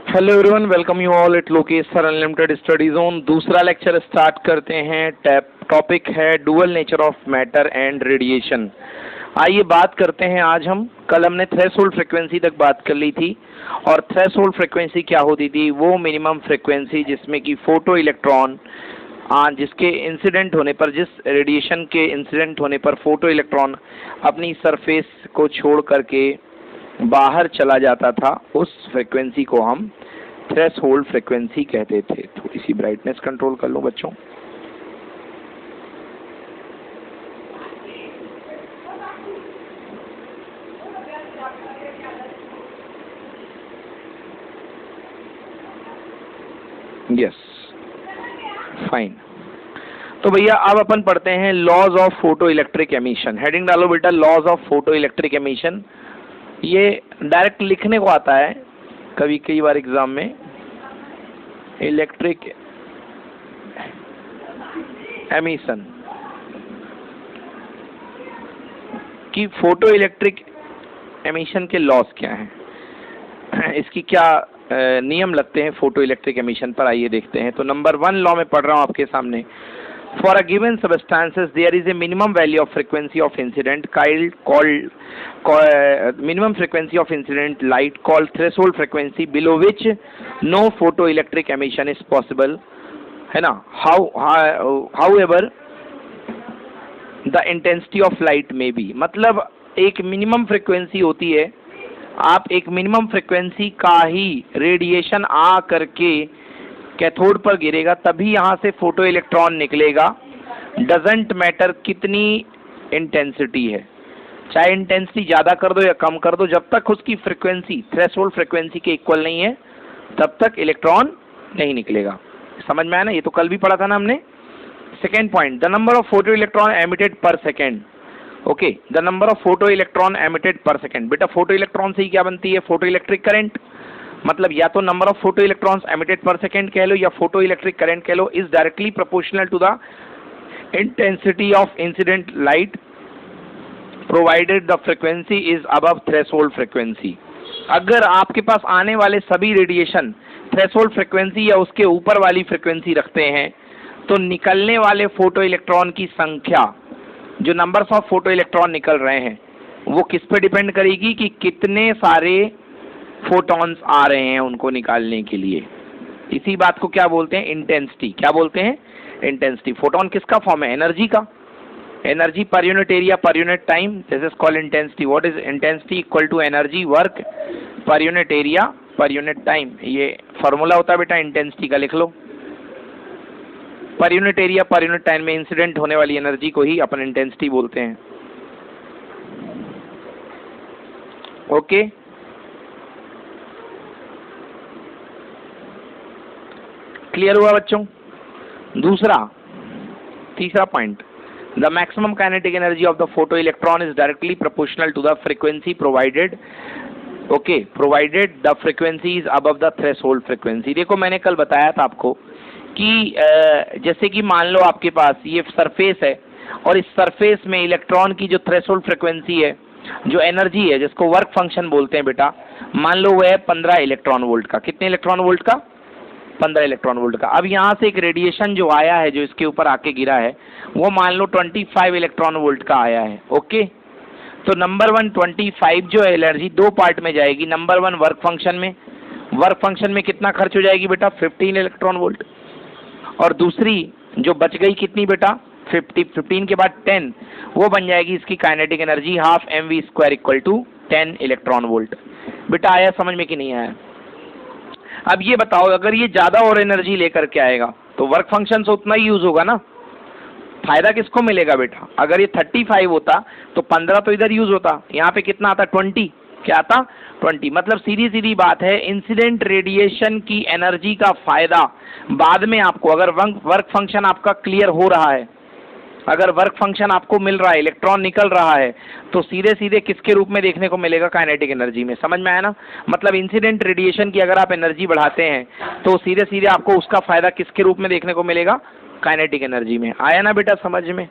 Hello everyone, welcome you all at Lokesh sir unlimited study zone. दूसरा lecture start करते हैं। Topic है dual nature of matter and radiation. आइए बात करते हैं आज हम। कल हमने थ्रेशोल्ड फ्रीक्वेंसी तक बात कर ली थी, और थ्रेशोल्ड फ्रीक्वेंसी क्या होती थी? वो मिनिमम फ्रीक्वेंसी जिसमें कि फोटो इलेक्ट्रॉन जिसके इंसिडेंट होने पर, जिस रेडिएशन के इंसिडेंट होने पर फोटो इलेक्ट्रॉन अपनी सरफेस को छोड़ करके बाहर चला जाता था, उस फ्रीक्वेंसी को हम थ्रेशोल्ड फ्रीक्वेंसी कहते थे। थोड़ी सी ब्राइटनेस कंट्रोल कर लो बच्चों। Yes, fine. तो भैया अब अपन पढ़ते हैं laws of photo electric emission. Heading डालो बेटा, laws of photo electric emission. ये डायरेक्ट लिखने को आता है कई बार एग्जाम में, इलेक्ट्रिक एमिशन कि फोटो इलेक्ट्रिक एमिशन के लॉस क्या हैं, इसकी क्या नियम लगते हैं फोटो इलेक्ट्रिक एमिशन पर। आइए देखते हैं। तो नंबर 1 लॉ में पढ़ रहा हूं आपके सामने। For a given substances, there is a minimum value of frequency of incident minimum frequency of incident light called threshold frequency, below which no photoelectric emission is possible, है ना। However, the intensity of light may be, मतलब एक minimum frequency होती है। आप एक minimum frequency का ही radiation आ करके कैथोड पर गिरेगा, तभी यहाँ से फोटो इलेक्ट्रॉन निकलेगा। डजेंट मैटर कितनी इंटेंसिटी है, चाहे इंटेंसिटी ज़्यादा कर दो या कम कर दो, जब तक उसकी फ्रीक्वेंसी थ्रेशोल्ड फ्रीक्वेंसी के इक्वल नहीं है तब तक इलेक्ट्रॉन नहीं निकलेगा। समझ में आया ना? ये तो कल भी पढ़ा था ना हमने। Second point, the number of photo electron emitted per second. Okay, the number of photo electron emitted per second. बेटा फोटो इलेक्ट्रॉन से ही क्या बनती है? Photo electric current. मतलब या तो number of photo electrons emitted per second कह लो या फोटो इलेक्ट्रिक करंट कह लो, is directly proportional to the intensity of incident light provided the frequency is above threshold frequency. अगर आपके पास आने वाले सभी रेडिएशन थ्रेशोल्ड फ्रीक्वेंसी या उसके ऊपर वाली फ्रीक्वेंसी रखते हैं, तो निकलने वाले फोटो इलेक्ट्रॉन की संख्या, जो नंबर्स ऑफ फोटो इलेक्ट्रॉन निकल रहे हैं, वो किस पे डिपेंड करेगी कि कितने सारे फोटॉन्स आ रहे हैं उनको निकालने के लिए। इसी बात को क्या बोलते हैं? इंटेंसिटी। क्या बोलते हैं? इंटेंसिटी। फोटोन किसका फॉर्म है? एनर्जी का। Energy per unit area per unit time, this is called intensity. What is intensity? Equal to energy work per unit area per unit time. ये फॉर्मूला होता है बेटा इंटेंसिटी का, लिख लो। Per unit area per unit time में incident होने वाली एनर्जी को ही अपन इंटेंसिटी बोलते हैं। ओके, क्लियर हुआ बच्चों? तीसरा point, the maximum kinetic energy of the photo electron is directly proportional to the frequency provided. Okay, provided the frequency is above the threshold frequency. देखो मैंने कल बताया था आपको कि जैसे कि मान लो आपके पास ये सरफेस है, और इस सरफेस में इलेक्ट्रॉन की जो थ्रेशोल्ड फ्रीक्वेंसी है, जो एनर्जी है, जिसको वर्क फंक्शन बोलते हैं बेटा, मान लो वो है 15 इलेक्ट्रॉन वोल्ट का। कितने इलेक्ट्रॉन वोल्ट का? 15 इलेक्ट्रॉन वोल्ट का। अब यहाँ से एक रेडिएशन जो आया है, जो इसके ऊपर आके गिरा है, वो मान लो 25 इलेक्ट्रॉन वोल्ट का आया है। ओके, तो नंबर 1 25 जो है एनर्जी दो पार्ट में जाएगी। नंबर 1 वर्क फंक्शन में। वर्क फंक्शन में कितना खर्च हो जाएगी बेटा? 15 इलेक्ट्रॉन वोल्ट। और दूसरी जो बच गई कितनी बेटा? 15 के बाद 10, वो बन जाएगी इसकी kinetic energy, half mv² equal to 10 electron volt. बेटा आया समझ में कि नहीं आया? अब ये बताओ, अगर ये ज्यादा और एनर्जी लेकर के आएगा तो वर्क फंक्शन से उतना ही यूज होगा ना। फायदा किसको मिलेगा बेटा? अगर ये 35 होता तो 15 तो इधर यूज होता। यहाँ पे कितना आता? 20। क्या आता? 20। मतलब सीधी सीधी बात है, इंसिडेंट रेडिएशन की एनर्जी का फायदा बाद में आपको, अगर वर्क फंक्शन आपका क्लियर हो रहा है, अगर वर्क फंक्शन आपको मिल रहा है, इलेक्ट्रॉन निकल रहा है, तो सीधे सीधे किसके रूप में देखने को मिलेगा? काइनेटिक एनर्जी में। समझ में आया ना? मतलब इंसिडेंट रेडिएशन की अगर आप एनर्जी बढ़ाते हैं तो सीधे सीधे आपको उसका फायदा किसके रूप में देखने को मिलेगा? काइनेटिक एनर्जी में। आया ना बेटा समझ में?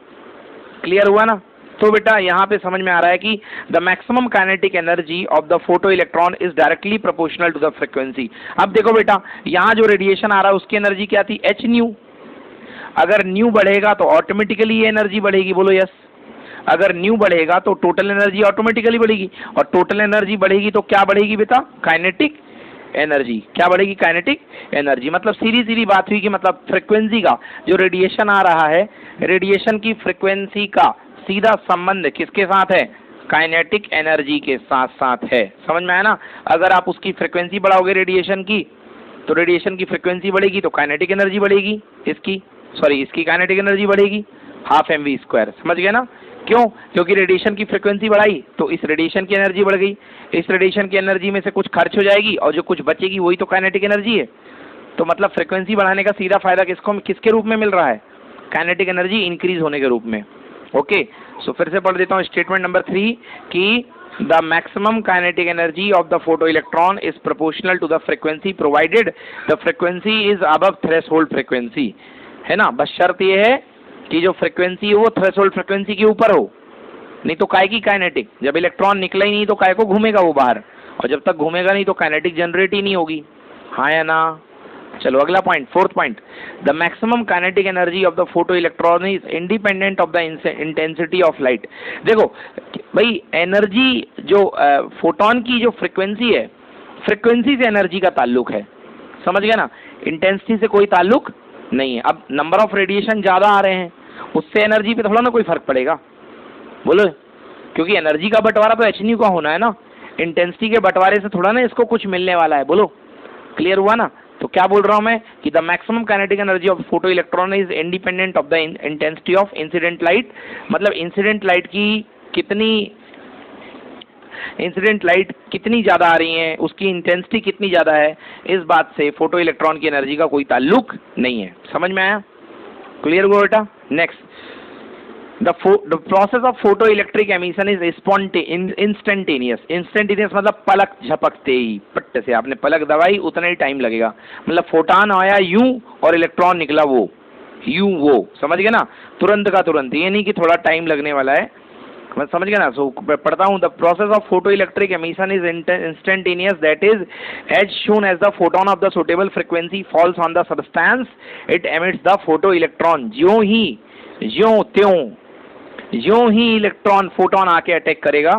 क्लियर हुआ ना? तो बेटा यहाँ पे समझ में आ रहा है कि the maximum kinetic energy of the photo electron is directly proportional to the frequency. अब देखो बेटा, यहाँ जो रेडिएशन आ रहा है उसकी एनर्जी क्या थी, एच न्यू। अगर न्यू बढ़ेगा तो ऑटोमेटिकली ये एनर्जी बढ़ेगी, बोलो यस। अगर न्यू बढ़ेगा तो टोटल एनर्जी ऑटोमेटिकली बढ़ेगी, और टोटल एनर्जी बढ़ेगी तो क्या बढ़ेगी बेटा, काइनेटिक एनर्जी। क्या बढ़ेगी, काइनेटिक एनर्जी। मतलब सीधी सीधी बात हुई कि मतलब फ्रीक्वेंसी का जो रेडिएशन आ रहा है, रेडिएशन की फ्रीक्वेंसी का सीधा संबंध किसके साथ है, काइनेटिक एनर्जी के साथ साथ है। समझ में आया ना। अगर आप उसकी फ्रीक्वेंसी बढ़ाओगे रेडिएशन की, तो रेडिएशन की फ्रीक्वेंसी बढ़ेगी तो काइनेटिक एनर्जी बढ़ेगी, इसकी काइनेटिक एनर्जी बढ़ेगी, हाफ एम वी स्क्वायर। समझ गए ना। क्यों, क्योंकि रेडिएशन की फ्रीक्वेंसी बढ़ाई तो इस रेडिएशन की एनर्जी बढ़ गई, इस रेडिएशन की एनर्जी में से कुछ खर्च हो जाएगी और जो कुछ बचेगी वही तो काइनेटिक एनर्जी है। तो मतलब फ्रीक्वेंसी बढ़ाने का सीधा फायदा किसके रूप में मिल रहा है, काइनेटिक एनर्जी इंक्रीज होने के रूप में। ओके, सो फिर से पढ़ देता हूँ स्टेटमेंट नंबर 3 कि the maximum kinetic energy of the photo electron is proportional to the frequency provided the frequency is above threshold frequency, है ना। बस शर्त यह है कि जो फ्रीक्वेंसी है वो थ्रेशोल्ड फ्रीक्वेंसी के ऊपर हो, नहीं तो काय की काइनेटिक, जब इलेक्ट्रॉन निकला ही नहीं तो काय को घूमेगा वो बाहर, और जब तक घूमेगा नहीं तो काइनेटिक जनरेट ही नहीं होगी, हाँ या ना। चलो अगला point, fourth point, the maximum kinetic energy of the photo electron is independent of the intensity of light. देखो भाई, एनर्जी जो फोटोन की जो फ्रीक्वेंसी है, फ्रीक्वेंसी से एनर्जी का ताल्लुक है, समझ गए ना, इंटेंसिटी से कोई ताल्लुक नहीं है। अब नंबर ऑफ रेडिएशन ज्यादा आ रहे हैं, उससे एनर्जी पे थोड़ा ना कोई फर्क पड़ेगा, बोलो, क्योंकि एनर्जी का बंटवारा तो एच न्यू का होना है ना, इंटेंसिटी के बंटवारे से थोड़ा ना इसको कुछ मिलने वाला है, बोलो क्लियर हुआ ना। तो क्या बोल रहा हूं मैं कि the maximum kinetic energy of photo electron is independent of the intensity of incident light. मतलब इंसिडेंट लाइट कितनी ज्यादा आ रही है, उसकी इंटेंसिटी कितनी ज्यादा है, इस बात से फोटो इलेक्ट्रॉन की एनर्जी का कोई ताल्लुक नहीं है। समझ में आया, क्लियर हुआ बेटा। Next, the process of photoelectric emission is instantaneous। Instantaneous मतलब पलक झपकते ही, पट्ट से आपने पलक दबाई उतना ही टाइम लगेगा। मतलब फोटॉन आया यूं और इलेक्ट्रॉन निकला वो यूं, वो समझ गए ना, तुरंत का तुरंत, ये नहीं कि थोड़ा टाइम लगने वाला है, मैं समझ गया ना। सो पढ़ता हूँ, the process of photo electric emission is instantaneous, that is as soon as the photon of the suitable frequency falls on the substance it emits the photo electron. ज्यों ही इलेक्ट्रॉन फोटोन आके attack करेगा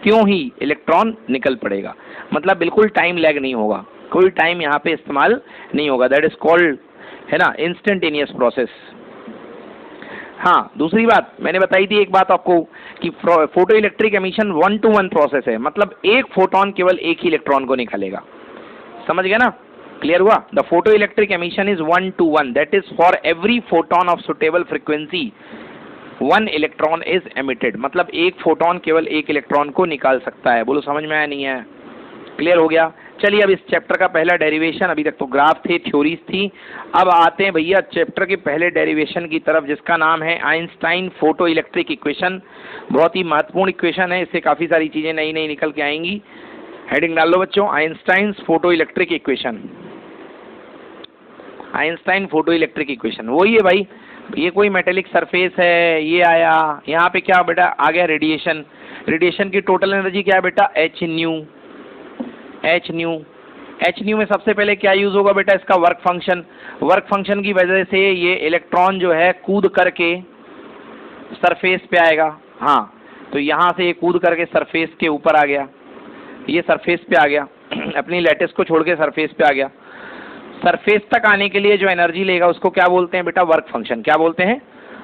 त्यों ही electron निकल पड़ेगा। मतलब बिल्कुल time lag नहीं होगा, कोई टाइम यहाँ पे इस्तेमाल नहीं होगा, दैट इज कॉल्ड, है ना, इंस्टेंटेनियस प्रोसेस। हाँ, दूसरी बात मैंने बताई थी एक बात आपको कि photo electric emission 1-to-1 process है, मतलब एक फोटोन केवल एक ही इलेक्ट्रॉन को निकालेगा। समझ गया ना, क्लियर हुआ। The photo electric emission is 1-to-1, that is for every photon of suitable frequency 1 electron is emitted. मतलब एक फोटोन केवल एक इलेक्ट्रॉन को निकाल सकता है। बोलो समझ में आया नहीं है, क्लियर हो गया। चलिए अब इस चैप्टर का पहला डेरिवेशन, अभी तक तो ग्राफ थे, थ्योरीज थी, अब आते हैं भैया चैप्टर के पहले डेरिवेशन की तरफ, जिसका नाम है आइंस्टाइन फोटो इलेक्ट्रिक इक्वेशन। बहुत ही महत्वपूर्ण इक्वेशन है, इससे काफी सारी चीजें नई नई निकल के आएंगी। हेडिंग डाल लो बच्चों, Einstein photo electric equation. Einstein photo electric equation वही है भाई, ये कोई मेटेलिक सरफेस है, ये आया यहाँ पे क्या बेटा आ गया रेडिएशन, रेडिएशन की टोटल एनर्जी क्या है बेटा, एच न्यू में सबसे पहले क्या यूज होगा बेटा, इसका वर्क फंक्शन की वजह से ये इलेक्ट्रॉन जो है कूद करके सरफेस पे आएगा। हाँ, तो यहाँ से ये कूद करके सरफेस के ऊपर आ गया, ये सरफेस पे आ गया, अपनी लैटिस को छोड़ के सरफेस पे आ गया। सरफेस तक आने के लिए जो एनर्जी लेगा उसको क्या बोलते हैं बेटा, वर्क फंक्शन। क्या बोलते हैं,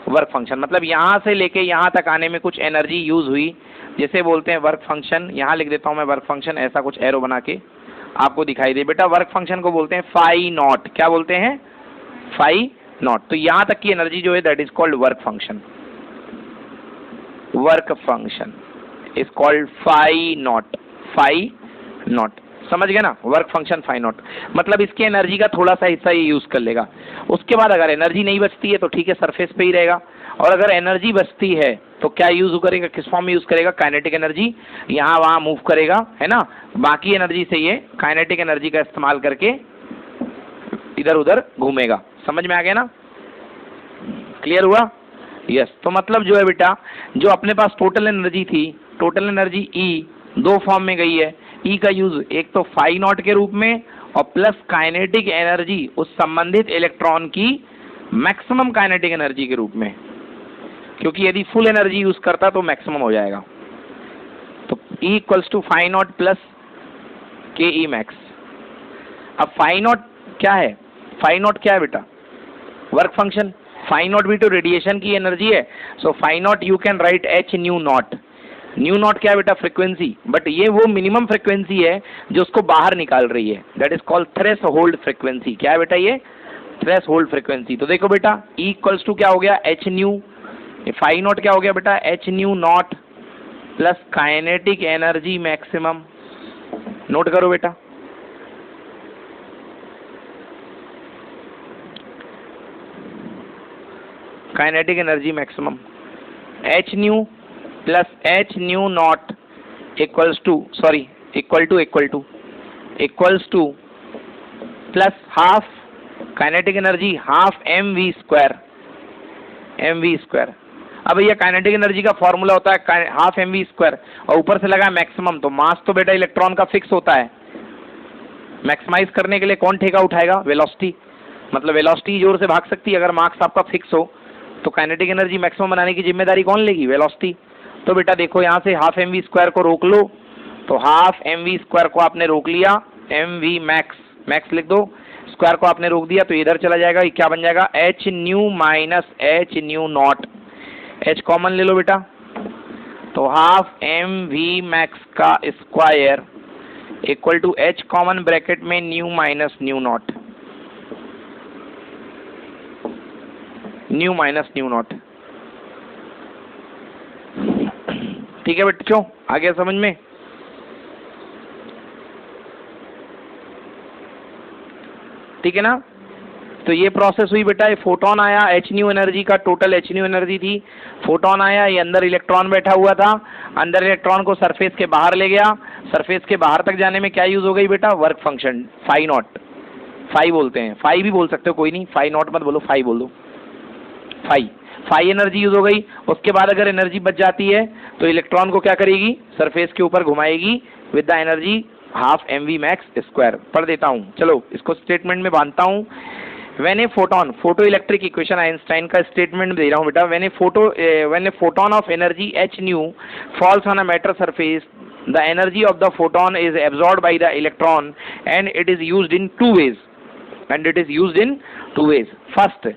वर्क फंक्शन। मतलब यहाँ से लेके यहाँ तक आने में कुछ एनर्जी यूज हुई, जैसे बोलते हैं वर्क फंक्शन। यहाँ लिख देता हूँ मैं वर्क फंक्शन, ऐसा कुछ एरो बना के आपको दिखाई दे बेटा। वर्क फंक्शन को बोलते हैं फाई नॉट। क्या बोलते हैं, फाई नॉट। तो यहाँ तक की एनर्जी जो है that is called work function. Work function is called phi nought. समझ गए ना, वर्क फंक्शन फाई नॉट। मतलब इसके एनर्जी का थोड़ा सा हिस्सा ये यूज कर लेगा। उसके बाद अगर एनर्जी नहीं बचती है तो ठीक है, सरफेस पे ही रहेगा, और अगर एनर्जी बचती है तो क्या यूज करेगा, किस फॉर्म में यूज करेगा, काइनेटिक एनर्जी, यहाँ वहाँ मूव करेगा, है ना। बाकी एनर्जी से ये काइनेटिक एनर्जी का इस्तेमाल करके इधर उधर घूमेगा। समझ में आ गया ना, क्लियर हुआ। यस, तो मतलब जो है बेटा, जो अपने पास टोटल एनर्जी थी, टोटल एनर्जी ई दो फॉर्म में गई है। ई का यूज एक तो फाई नॉट के रूप में और प्लस काइनेटिक एनर्जी उस संबंधित इलेक्ट्रॉन की मैक्सिमम काइनेटिक एनर्जी के रूप में, क्योंकि यदि फुल एनर्जी यूज करता तो मैक्सिमम हो जाएगा। तो E equals to phi nought plus K E max. अब फाई नॉट क्या है? फाई नॉट क्या है बेटा? Work function. फाई नॉट भी तो रेडिएशन की एनर्जी है, so phi nought you can write H nu not. Nu nought क्या है बेटा? फ्रीक्वेंसी, बट ये वो मिनिमम फ्रीक्वेंसी है जो उसको बाहर निकाल रही है, that is called threshold frequency. क्या है बेटा? ये थ्रेशोल्ड फ्रीक्वेंसी। तो देखो बेटा, E इक्वल्स टू क्या हो गया? H new. फाई नॉट क्या हो गया बेटा? H nu nought plus kinetic energy maximum. Note करो बेटा, kinetic energy maximum H nu plus H nu nought equals to equals to plus half kinetic energy half M V square. अब भैया kinetic energy का formula होता है half M V square और ऊपर से लगा मैक्सिमम, तो मास तो बेटा इलेक्ट्रॉन का फिक्स होता है। मैक्सिमाइज करने के लिए कौन ठेका उठाएगा? वेलोसिटी। मतलब वेलोसिटी जोर से भाग सकती है अगर मार्क्स आपका फिक्स हो, तो काइनेटिक एनर्जी मैक्सिमम बनाने की जिम्मेदारी कौन लेगी? वेलोसिटी। तो बेटा देखो यहाँ से हाफ एम वी स्क्वायर को रोक लो, तो हाफ एम वी स्क्वायर को आपने रोक लिया, एम वी मैक्स, मैक्स लिख दो, स्क्वायर को आपने रोक दिया तो इधर चला जाएगा, ये क्या बन जाएगा? H nu minus H nu naught. H common ले लो बेटा, तो हाफ एम वी मैक्स का square equal to H common bracket में nu minus nu not, nu minus nu not. ठीक है बच्चों, आ गया समझ में? ठीक है ना? तो ये प्रोसेस हुई बेटा, ये फोटोन आया, एच न्यू एनर्जी का टोटल एच न्यू एनर्जी थी, फोटोन आया, ये अंदर इलेक्ट्रॉन बैठा हुआ था, अंदर इलेक्ट्रॉन को सरफेस के बाहर ले गया, सरफेस के बाहर तक जाने में क्या यूज हो गई बेटा? Work function, phi nought. Phi बोलते हैं, फाई भी बोल सकते हो, कोई नहीं, फाई नॉट मत बोलो, फाई बोल दो, फाई एनर्जी यूज हो गई। उसके बाद अगर एनर्जी बच जाती है तो इलेक्ट्रॉन को क्या करेगी? सरफेस के ऊपर घुमाएगी with the energy half M V max square. पढ़ देता हूँ, चलो इसको स्टेटमेंट में बांधता हूँ। When a photon, photo electric equation Einstein का स्टेटमेंट दे रहा हूँ बेटा। When a photon of energy H nu falls on a matter surface, the energy of the photon is absorbed by the electron and it is used in two ways. First,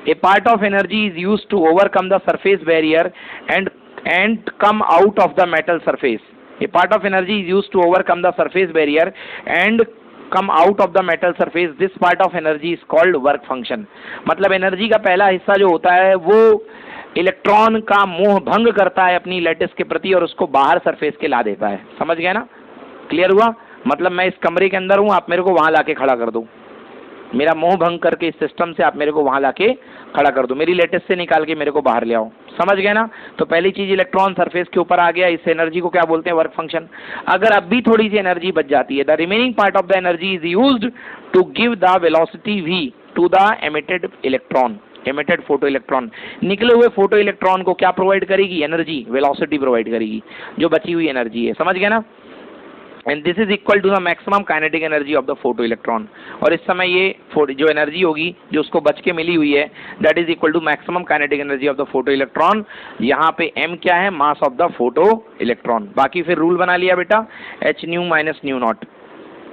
a part of energy is used to overcome the surface barrier and come out of the metal surface. A part of energy is used to overcome the surface barrier and come out of the metal surface. This part of energy is called work function. मतलब energy का पहला हिस्सा जो होता है वो electron का मोह भंग करता है अपनी लैटिस के प्रति और उसको बाहर सरफेस के ला देता है। समझ गए ना? क्लियर हुआ? मतलब मैं इस कमरे के अंदर हूँ, आप मेरे को वहां लाके खड़ा कर दो, मेरा मोह भंग करके इस सिस्टम से आप मेरे को वहां लाके खड़ा कर दो, मेरी लैटिस से निकाल के मेरे को बाहर ले आओ। समझ गए ना? तो पहली चीज इलेक्ट्रॉन सरफेस के ऊपर आ गया, इस एनर्जी को क्या बोलते हैं? Work function. अगर अब भी थोड़ी सी एनर्जी बच जाती है, the remaining part of the energy is used to give the velocity v to the emitted electron, emitted photo electron. निकले हुए फोटो इलेक्ट्रॉन को क्या प्रोवाइड करेगी? एनर्जी, वेलोसिटी प्रोवाइड करेगी, जो बची हुई एनर्जी है। समझ गए ना? And this is equal to the maximum kinetic energy of the photo electron. और इस समय ये जो एनर्जी होगी जो उसको बच के मिली हुई है, that is equal to maximum kinetic energy of the photo electron. यहाँ पे m क्या है? Mass of the photo electron. बाकी फिर रूल बना लिया बेटा, H nu minus nu not.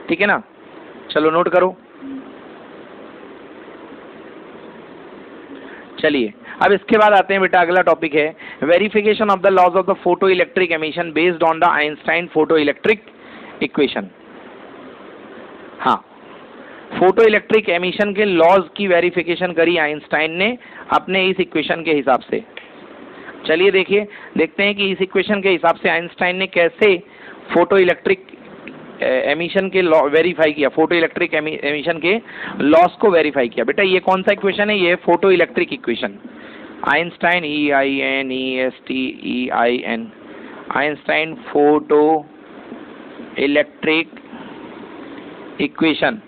ठीक है ना? चलो नोट करो। चलिए अब इसके बाद आते हैं बेटा, अगला टॉपिक है verification of the laws of the photo electric emission based on the Einstein photo electric equation. हाँ, फोटो इलेक्ट्रिक एमिशन के लॉज की वेरिफिकेशन करी आइंस्टाइन ने अपने इस इक्वेशन के हिसाब से। चलिए देखते हैं कि इस इक्वेशन के हिसाब से आइंस्टाइन ने कैसे फोटो इलेक्ट्रिक एमिशन के लॉ वेरीफाई किया, फोटो इलेक्ट्रिक एमिशन के लॉस को वेरीफाई किया। बेटा ये कौन सा इक्वेशन है? ये photo electric equation, Einstein EINESTEIN, Einstein photo electric equation.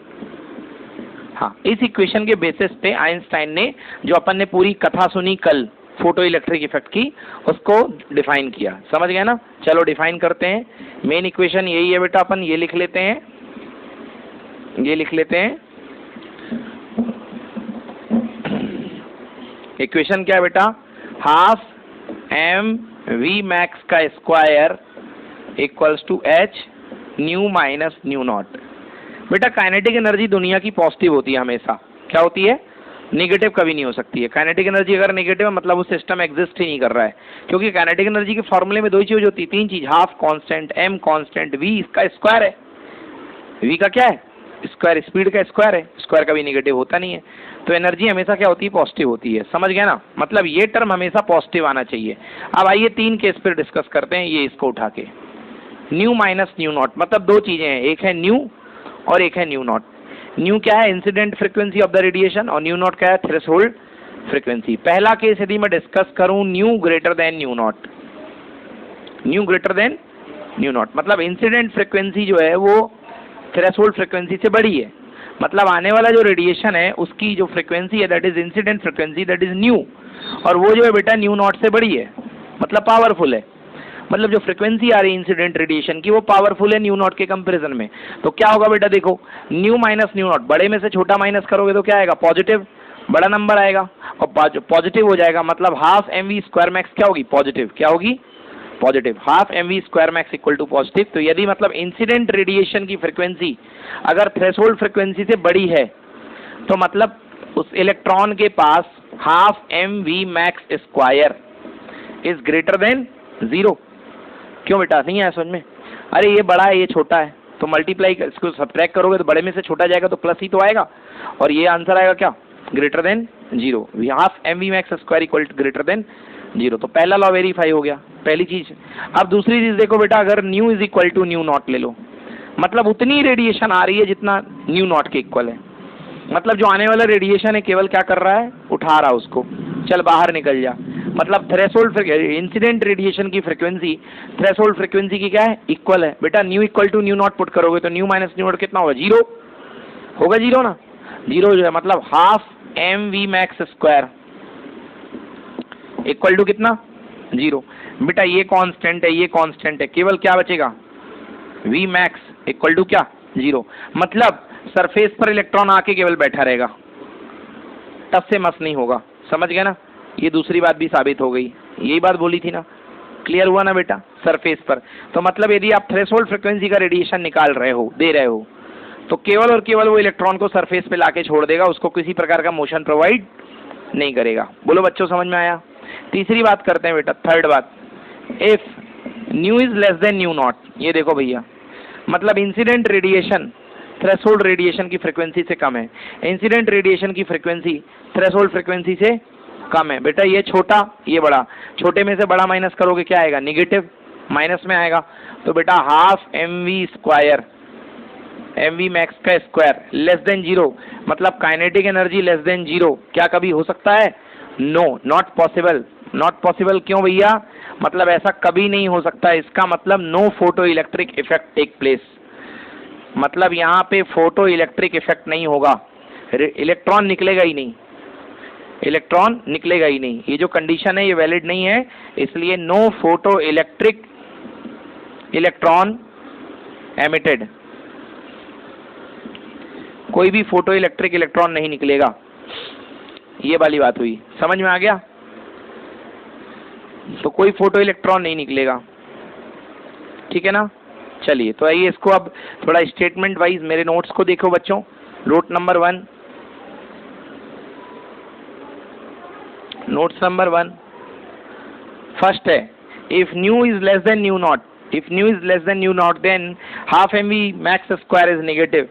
हाँ, इस इक्वेशन के बेसिस पे आइंस्टाइन ने, जो अपन ने पूरी कथा सुनी कल, फोटो इलेक्ट्रिक इफेक्ट की, उसको डिफाइन किया। समझ गए ना? चलो डिफाइन करते हैं। मेन इक्वेशन यही है बेटा, अपन ये लिख लेते हैं, ये लिख लेते हैं। इक्वेशन क्या है बेटा? हाफ एम वी मैक्स का square equals to H nu minus nu nought. बेटा काइनेटिक एनर्जी दुनिया की पॉजिटिव होती है हमेशा। क्या होती है? नेगेटिव कभी नहीं हो सकती है। काइनेटिक एनर्जी अगर नेगेटिव है मतलब वो सिस्टम एग्जिस्ट ही नहीं कर रहा है, क्योंकि काइनेटिक एनर्जी के फॉर्मूले में दो ही चीज होती है, तीन चीज, half constant, M constant, V इसका स्क्वायर है। वी का क्या है? स्क्वायर, स्पीड का स्क्वायर है। स्क्वायर कभी नेगेटिव होता नहीं है, तो एनर्जी हमेशा क्या होती है? पॉजिटिव होती है। समझ गया ना? मतलब ये टर्म हमेशा पॉजिटिव आना चाहिए। अब आइए तीन केस पर डिस्कस करते हैं, ये इसको उठा के। न्यू माइनस न्यू नॉट, मतलब दो चीजें हैं, एक है न्यू और एक है न्यू नॉट। न्यू क्या है? Incident frequency of the radiation, और न्यू नॉट क्या है? Threshold frequency. पहला केस यदि मैं डिस्कस करूं, new greater than nu not, new greater than nu not, मतलब इंसिडेंट फ्रीक्वेंसी जो है वो थ्रेशोल्ड फ्रीक्वेंसी से बड़ी है। मतलब आने वाला जो रेडिएशन है उसकी जो फ्रीक्वेंसी है that is incident frequency, that is new, और वो जो है बेटा न्यू नॉट से बड़ी है, मतलब पावरफुल है। मतलब जो फ्रीक्वेंसी आ रही है इंसिडेंट रेडिएशन की वो पावरफुल है न्यू नॉट के कंपैरिजन में। तो क्या होगा बेटा? देखो, न्यू माइनस न्यू नॉट, बड़े में से छोटा माइनस करोगे तो क्या आएगा? पॉजिटिव, बड़ा नंबर आएगा और पॉजिटिव हो जाएगा, मतलब half M V square max क्या होगी? पॉजिटिव। क्या होगी? Positive. Half M V square max equal to positive. तो यदि मतलब इंसिडेंट रेडिएशन की फ्रीक्वेंसी अगर थ्रेशोल्ड फ्रीक्वेंसी से बड़ी है तो मतलब उस इलेक्ट्रॉन के पास half M V max square is greater than zero. क्यों बेटा? नहीं आया समझ में? अरे ये बड़ा है, ये छोटा है, तो मल्टीप्लाई इसको सब्ट्रैक्ट करोगे तो बड़े में से छोटा जाएगा तो प्लस ही तो आएगा, और ये आंसर आएगा क्या? Greater than zero. Half M V max square equal to greater than zero. तो पहला लॉ वेरीफाई हो गया, पहली चीज। अब दूसरी चीज देखो बेटा, अगर nu is equal to nu nought ले लो, मतलब उतनी रेडिएशन आ रही है जितना न्यू नॉट के इक्वल है। मतलब जो आने वाला रेडिएशन है केवल क्या कर रहा है? उठा रहा है उसको, चल बाहर निकल जा। मतलब थ्रेशोल्ड इंसिडेंट रेडिएशन की फ्रीक्वेंसी थ्रेशोल्ड फ्रीक्वेंसी की क्या है? इक्वल है। बेटा nu equal to nu nought put करोगे तो न्यू माइनस न्यू नॉट कितना होगा? जीरो होगा। जीरो ना? जीरो जो है मतलब half M V max square equal to कितना? जीरो। बेटा ये कांस्टेंट है, ये कांस्टेंट है, केवल क्या बचेगा? वी मैक्स इक्वल टू क्या? जीरो। मतलब सरफेस पर इलेक्ट्रॉन आके केवल बैठा रहेगा, टस से मस नहीं होगा। समझ गए ना? ये दूसरी बात भी साबित हो गई, यही बात बोली थी ना? क्लियर हुआ ना बेटा? सरफेस पर तो मतलब यदि आप थ्रेशोल्ड फ्रीक्वेंसी का रेडिएशन निकाल रहे हो, दे रहे हो, तो केवल और केवल वो इलेक्ट्रॉन को सरफेस पे लाके छोड़ देगा, उसको किसी प्रकार का मोशन प्रोवाइड नहीं करेगा। बोलो बच्चों, समझ में आया? तीसरी बात करते हैं बेटा, थर्ड बात, if nu is less than nu not. ये देखो भैया, मतलब इंसिडेंट रेडिएशन थ्रेशोल्ड रेडिएशन की फ्रीक्वेंसी से कम है, इंसिडेंट रेडिएशन की फ्रीक्वेंसी थ्रेशोल्ड फ्रीक्वेंसी से कम है। बेटा ये छोटा, ये बड़ा, छोटे में से बड़ा माइनस करोगे क्या आएगा? निगेटिव, माइनस में आएगा। तो बेटा half M V square, M V max का स्क्वायर लेस देन जीरो, मतलब kinetic energy less than zero क्या कभी हो सकता है? No, not possible. Not possible क्यों भैया? मतलब ऐसा कभी नहीं हो सकता। इसका मतलब no photo electric effect take place, मतलब यहाँ पे फोटो इलेक्ट्रिक इफेक्ट नहीं होगा, इलेक्ट्रॉन निकलेगा ही नहीं, इलेक्ट्रॉन निकलेगा ही नहीं। ये जो कंडीशन है ये वैलिड नहीं है, इसलिए no photo electric electron emitted, कोई भी फोटो इलेक्ट्रिक इलेक्ट्रॉन नहीं निकलेगा। ये वाली बात हुई, समझ में आ गया? तो कोई फोटो इलेक्ट्रॉन नहीं निकलेगा, ठीक है ना? चलिए तो आइए इसको अब थोड़ा स्टेटमेंट वाइज मेरे नोट्स को देखो बच्चों। Note number 1, notes number 1 first है, if nu is less than nu naught, if nu is less than nu naught then half M V max square is negative,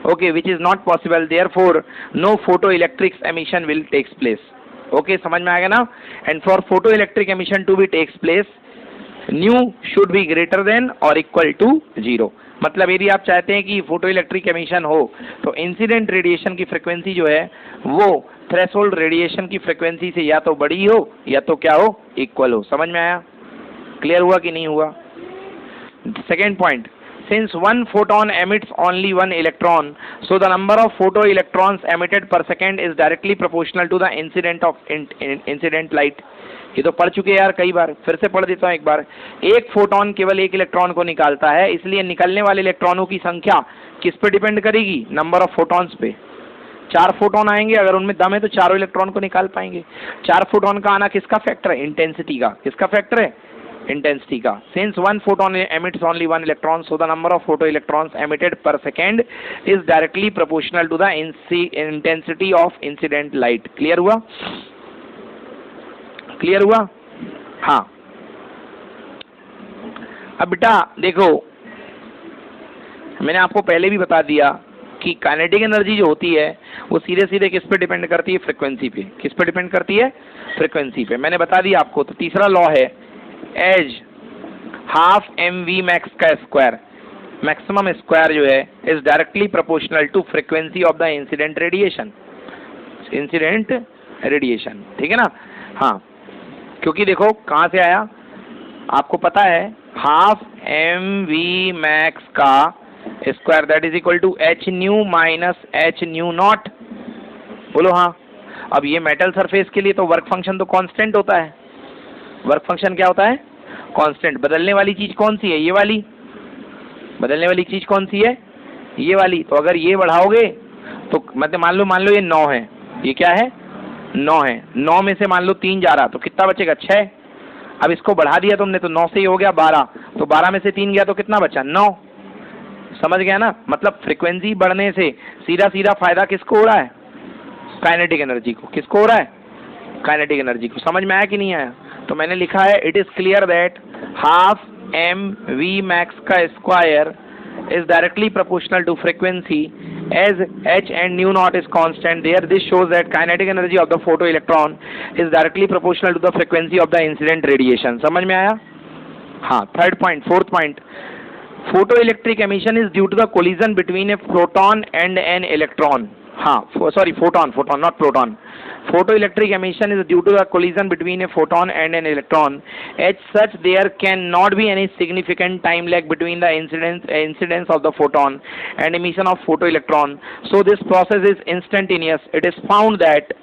okay, which is not possible, therefore no photoelectric emission will takes place. Okay, समझ में आ गया ना? And for photoelectric emission to be takes place, nu should be greater than or equal to 0. मतलब यदि आप चाहते हैं कि फोटो इलेक्ट्रिक एमिशन हो तो इंसिडेंट रेडिएशन की फ्रीक्वेंसी जो है वो थ्रेशोल्ड रेडिएशन की फ्रीक्वेंसी से या तो बड़ी हो या तो क्या हो? इक्वल हो। समझ में आया? क्लियर हुआ कि नहीं हुआ? Second point, since one photon emits only one electron, so the number of photoelectrons emitted per second is directly proportional to the incident light. ये तो पढ़ चुके हैं यार कई बार, फिर से पढ़ देता हूँ एक बार. एक फोटोन केवल एक इलेक्ट्रॉन को निकालता है, इसलिए निकलने वाले इलेक्ट्रॉनों की संख्या किस पे डिपेंड करेगी? नंबर ऑफ फोटॉन्स पे. 4 फोटोन आएंगे, अगर उनमें दम है तो चारों इलेक्ट्रॉन को निकाल पाएंगे. 4 फोटोन का आना किसका फैक्टर है? इंटेंसिटी का. किसका फैक्टर है? इंटेंसिटी का. Since one photon emits only one electron, so the number of photo electrons emitted per second is directly proportional to the intensity of incident light. Clear हुआ? Clear हुआ? हाँ. अब बेटा देखो, मैंने आपको पहले भी बता दिया कि काइनेटिक एनर्जी जो होती है वो सीधे सीधे किस पे डिपेंड करती है? फ्रीक्वेंसी पे. किस पे डिपेंड करती है? फ्रीक्वेंसी पे. मैंने बता दिया आपको. तो तीसरा लॉ है एज हाफ mv मैक्स का स्क्वायर, मैक्सिमम स्क्वायर जो है is directly proportional to frequency of the incident radiation. Incident radiation, ठीक है ना? हाँ, क्योंकि देखो कहाँ से आया आपको पता है, हाफ mv मैक्स का square that is equal to H nu minus H nu nought. बोलो हाँ. अब ये मेटल सरफेस के लिए तो वर्क फंक्शन तो कांस्टेंट होता है. वर्क फंक्शन क्या होता है? कांस्टेंट. बदलने वाली चीज कौन सी है? ये वाली. बदलने वाली चीज कौन सी है? ये वाली. तो अगर ये बढ़ाओगे तो मतलब मान लो ये 9 है. ये क्या है? 9 है. 9 में से मान लो 3 जा रहा तो कितना बचेगा? 6. अब इसको बढ़ा दिया तुमने तो 9 से ही हो गया 12. तो 12 में से 3 गया तो कितना बचा? 9. समझ गया ना? मतलब फ्रीक्वेंसी बढ़ने से सीधा सीधा फायदा किसको हो रहा है? काइनेटिक एनर्जी को. किसको हो रहा है? काइनेटिक एनर्जी को. समझ में आया कि नहीं आया? तो मैंने लिखा है it is clear that half mv max का square is directly proportional to frequency as h and nu naught is constant there. This shows that kinetic energy of the photoelectron is directly proportional to the frequency of the incident radiation. समझ में आया? हाँ. Third point, fourth point, photoelectric emission is due to the collision between a proton and an electron. हाँ, sorry, photon, not proton. Photoelectric emission is due to the collision between a photon and an electron. As such, there cannot be any significant time lag between the incidence of the photon and emission of photoelectron. So this process is instantaneous. It is found that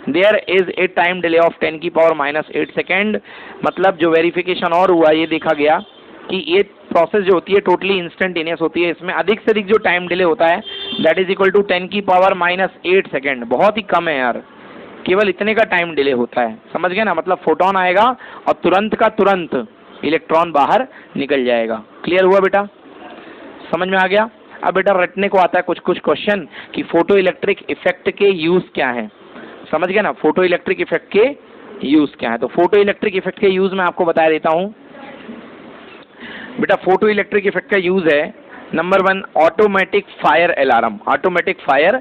there is a time delay of 10 की power minus 8 second. मतलब जो verification और हुआ ये देखा गया कि ये प्रोसेस जो होती है टोटली इंस्टेंटेनियस होती है. इसमें अधिक से अधिक जो टाइम डिले होता है दैट इज इक्वल टू 10 की पावर माइनस 8 सेकेंड. बहुत ही कम है यार, केवल इतने का टाइम डिले होता है. समझ गए ना? मतलब फोटोन आएगा और तुरंत का तुरंत इलेक्ट्रॉन बाहर निकल जाएगा. क्लियर हुआ बेटा? समझ में आ गया? अब बेटा रटने को आता है कुछ कुछ क्वेश्चन कि फोटो इलेक्ट्रिक इफेक्ट के यूज क्या है. समझ गए ना? फोटो इलेक्ट्रिक इफेक्ट के यूज क्या है. तो फोटो इलेक्ट्रिक इफेक्ट के यूज मैं आपको बता देता हूँ बेटा. फोटो इलेक्ट्रिक इफेक्ट का यूज है number 1 automatic fire alarm. Automatic fire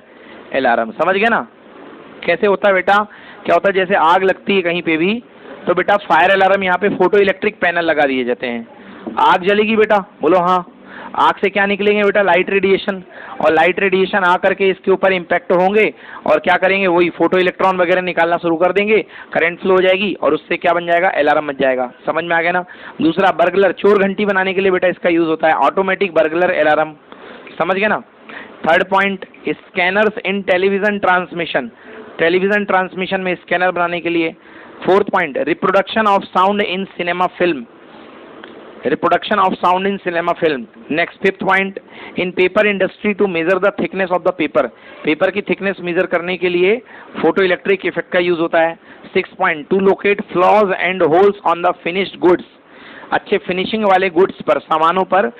alarm समझ गए ना? कैसे होता है बेटा? क्या होता है, जैसे आग लगती है कहीं पे भी तो बेटा फायर अलार्म यहाँ पे फोटो इलेक्ट्रिक पैनल लगा दिए जाते हैं. आग जलेगी बेटा. बोलो हाँ. आग से क्या निकलेंगे बेटा? Light radiation. और लाइट रेडिएशन आकर के इसके ऊपर इम्पैक्ट होंगे और क्या करेंगे? वही फोटो इलेक्ट्रॉन वगैरह निकालना शुरू कर देंगे. करंट फ्लो हो जाएगी और उससे क्या बन जाएगा? अलार्म बन जाएगा. समझ में आ गया ना? दूसरा बर्गलर, चोर घंटी बनाने के लिए बेटा इसका यूज होता है ऑटोमेटिक बर्गलर अलार्म. समझ गए ना? Third point, scanners in television transmission. Television transmission में स्कैनर बनाने के लिए. Fourth point, reproduction of sound in cinema film. Reproduction of sound in cinema film. Next fifth point, in paper industry to measure the thickness of the paper. Paper की thickness measure करने के लिए photo electric effect का use होता है. Six point, to locate flaws and holes on the finished goods. अच्छे finishing वाले goods पर, सामानों पर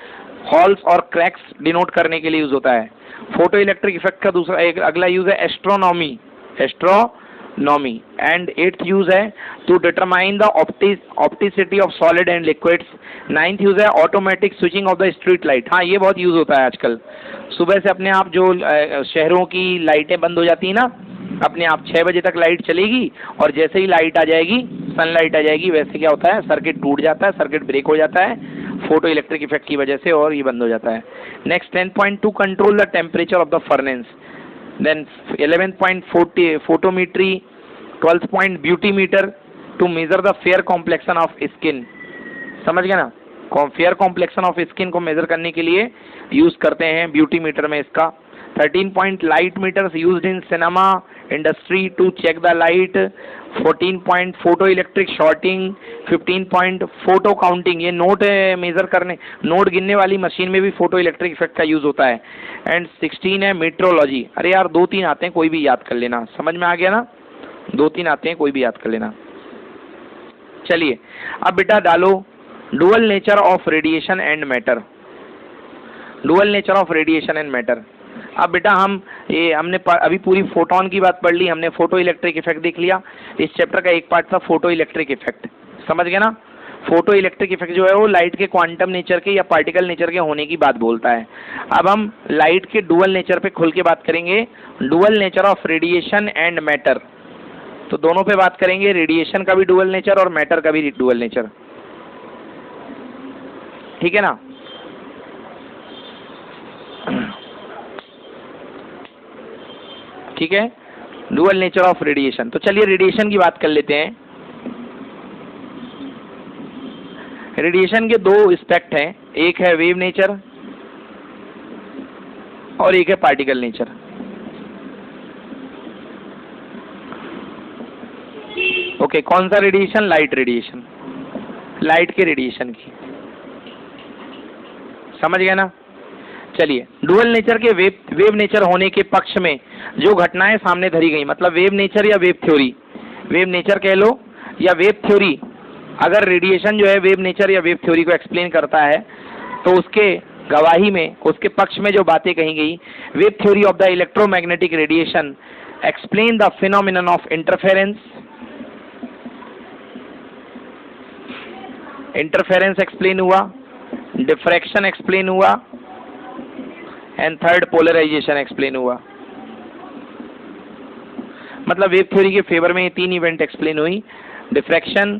हॉल्स और क्रैक्स डिनोट करने के लिए यूज होता है. फोटो इलेक्ट्रिक इफेक्ट का दूसरा एक अगला यूज है astronomy. Astronomy. And eighth use है to determine the opacity of solid and liquids. Ninth use है automatic switching off the street light. हाँ, ये बहुत यूज होता है आजकल. सुबह से अपने आप जो शहरों की लाइटें बंद हो जाती है ना, अपने आप 6 बजे तक लाइट चलेगी और जैसे ही लाइट आ जाएगी, सनलाइट आ जाएगी, वैसे क्या होता है? सर्किट टूट जाता है, सर्किट ब्रेक हो जाता है फोटो इलेक्ट्रिक इफेक्ट की वजह से और ये बंद हो जाता है. Next 10 point, to control the temperature of the furnace. Then 11th point, photometry. 12th point, beauty meter to measure the fair complexion of skin. समझ गए ना? फेयर कॉम्प्लेक्शन ऑफ स्किन को मेजर करने के लिए यूज करते हैं ब्यूटी मीटर में इसका। 13 point light meters used in cinema industry to check the light. 14 point photo electric sorting. 15 point photo counting, ये नोट मेजर करने, नोट गिनने वाली मशीन में भी फोटो इलेक्ट्रिक इफेक्ट का यूज होता है। एंड 16 है मेट्रोलॉजी। अरे यार 2-3 आते हैं, कोई भी याद कर लेना, समझ में आ गया ना, 2-3 आते हैं, कोई भी याद कर लेना। चलिए अब बेटा डालो dual nature of radiation and matter. Dual nature of radiation and matter. अब बेटा हमने अभी पूरी फोटोन की बात पढ़ ली, हमने फोटो इलेक्ट्रिक इफेक्ट देख लिया। इस चैप्टर का एक पार्ट था फोटो इलेक्ट्रिक इफेक्ट, समझ गए ना। फोटो इलेक्ट्रिक इफेक्ट जो है वो लाइट के क्वांटम नेचर के या पार्टिकल नेचर के होने की बात बोलता है। अब हम लाइट के डुअल नेचर पे खुल के बात करेंगे, dual nature of radiation and matter. तो दोनों पे बात करेंगे, रेडिएशन का भी डुअल नेचर और मैटर का भी डुअल नेचर, ठीक है ना। ठीक है, डुअल नेचर ऑफ रेडिएशन। तो चलिए रेडिएशन की बात कर लेते हैं। रेडिएशन के 2 एस्पेक्ट हैं, एक है वेव नेचर और एक है पार्टिकल नेचर। ओके, कौन सा रेडिएशन? लाइट रेडिएशन, लाइट के रेडिएशन की, समझ गए ना। चलिए डुअल नेचर के वेव नेचर होने के पक्ष में जो घटनाएं सामने धरी गई, मतलब वेव नेचर या वेव थ्योरी, वेव नेचर कह लो या वेव थ्योरी, अगर रेडिएशन जो है वेव नेचर या वेव थ्योरी को एक्सप्लेन करता है तो उसके गवाही में, उसके पक्ष में जो बातें कही गई, wave theory of the electromagnetic radiation explain the phenomenon of interference, interference explain हुआ, डिफ्रैक्शन एक्सप्लेन हुआ एंड थर्ड पोलराइजेशन एक्सप्लेन हुआ। मतलब वेव थ्योरी के फेवर में ये 3 इवेंट एक्सप्लेन हुई, डिफ्रैक्शन,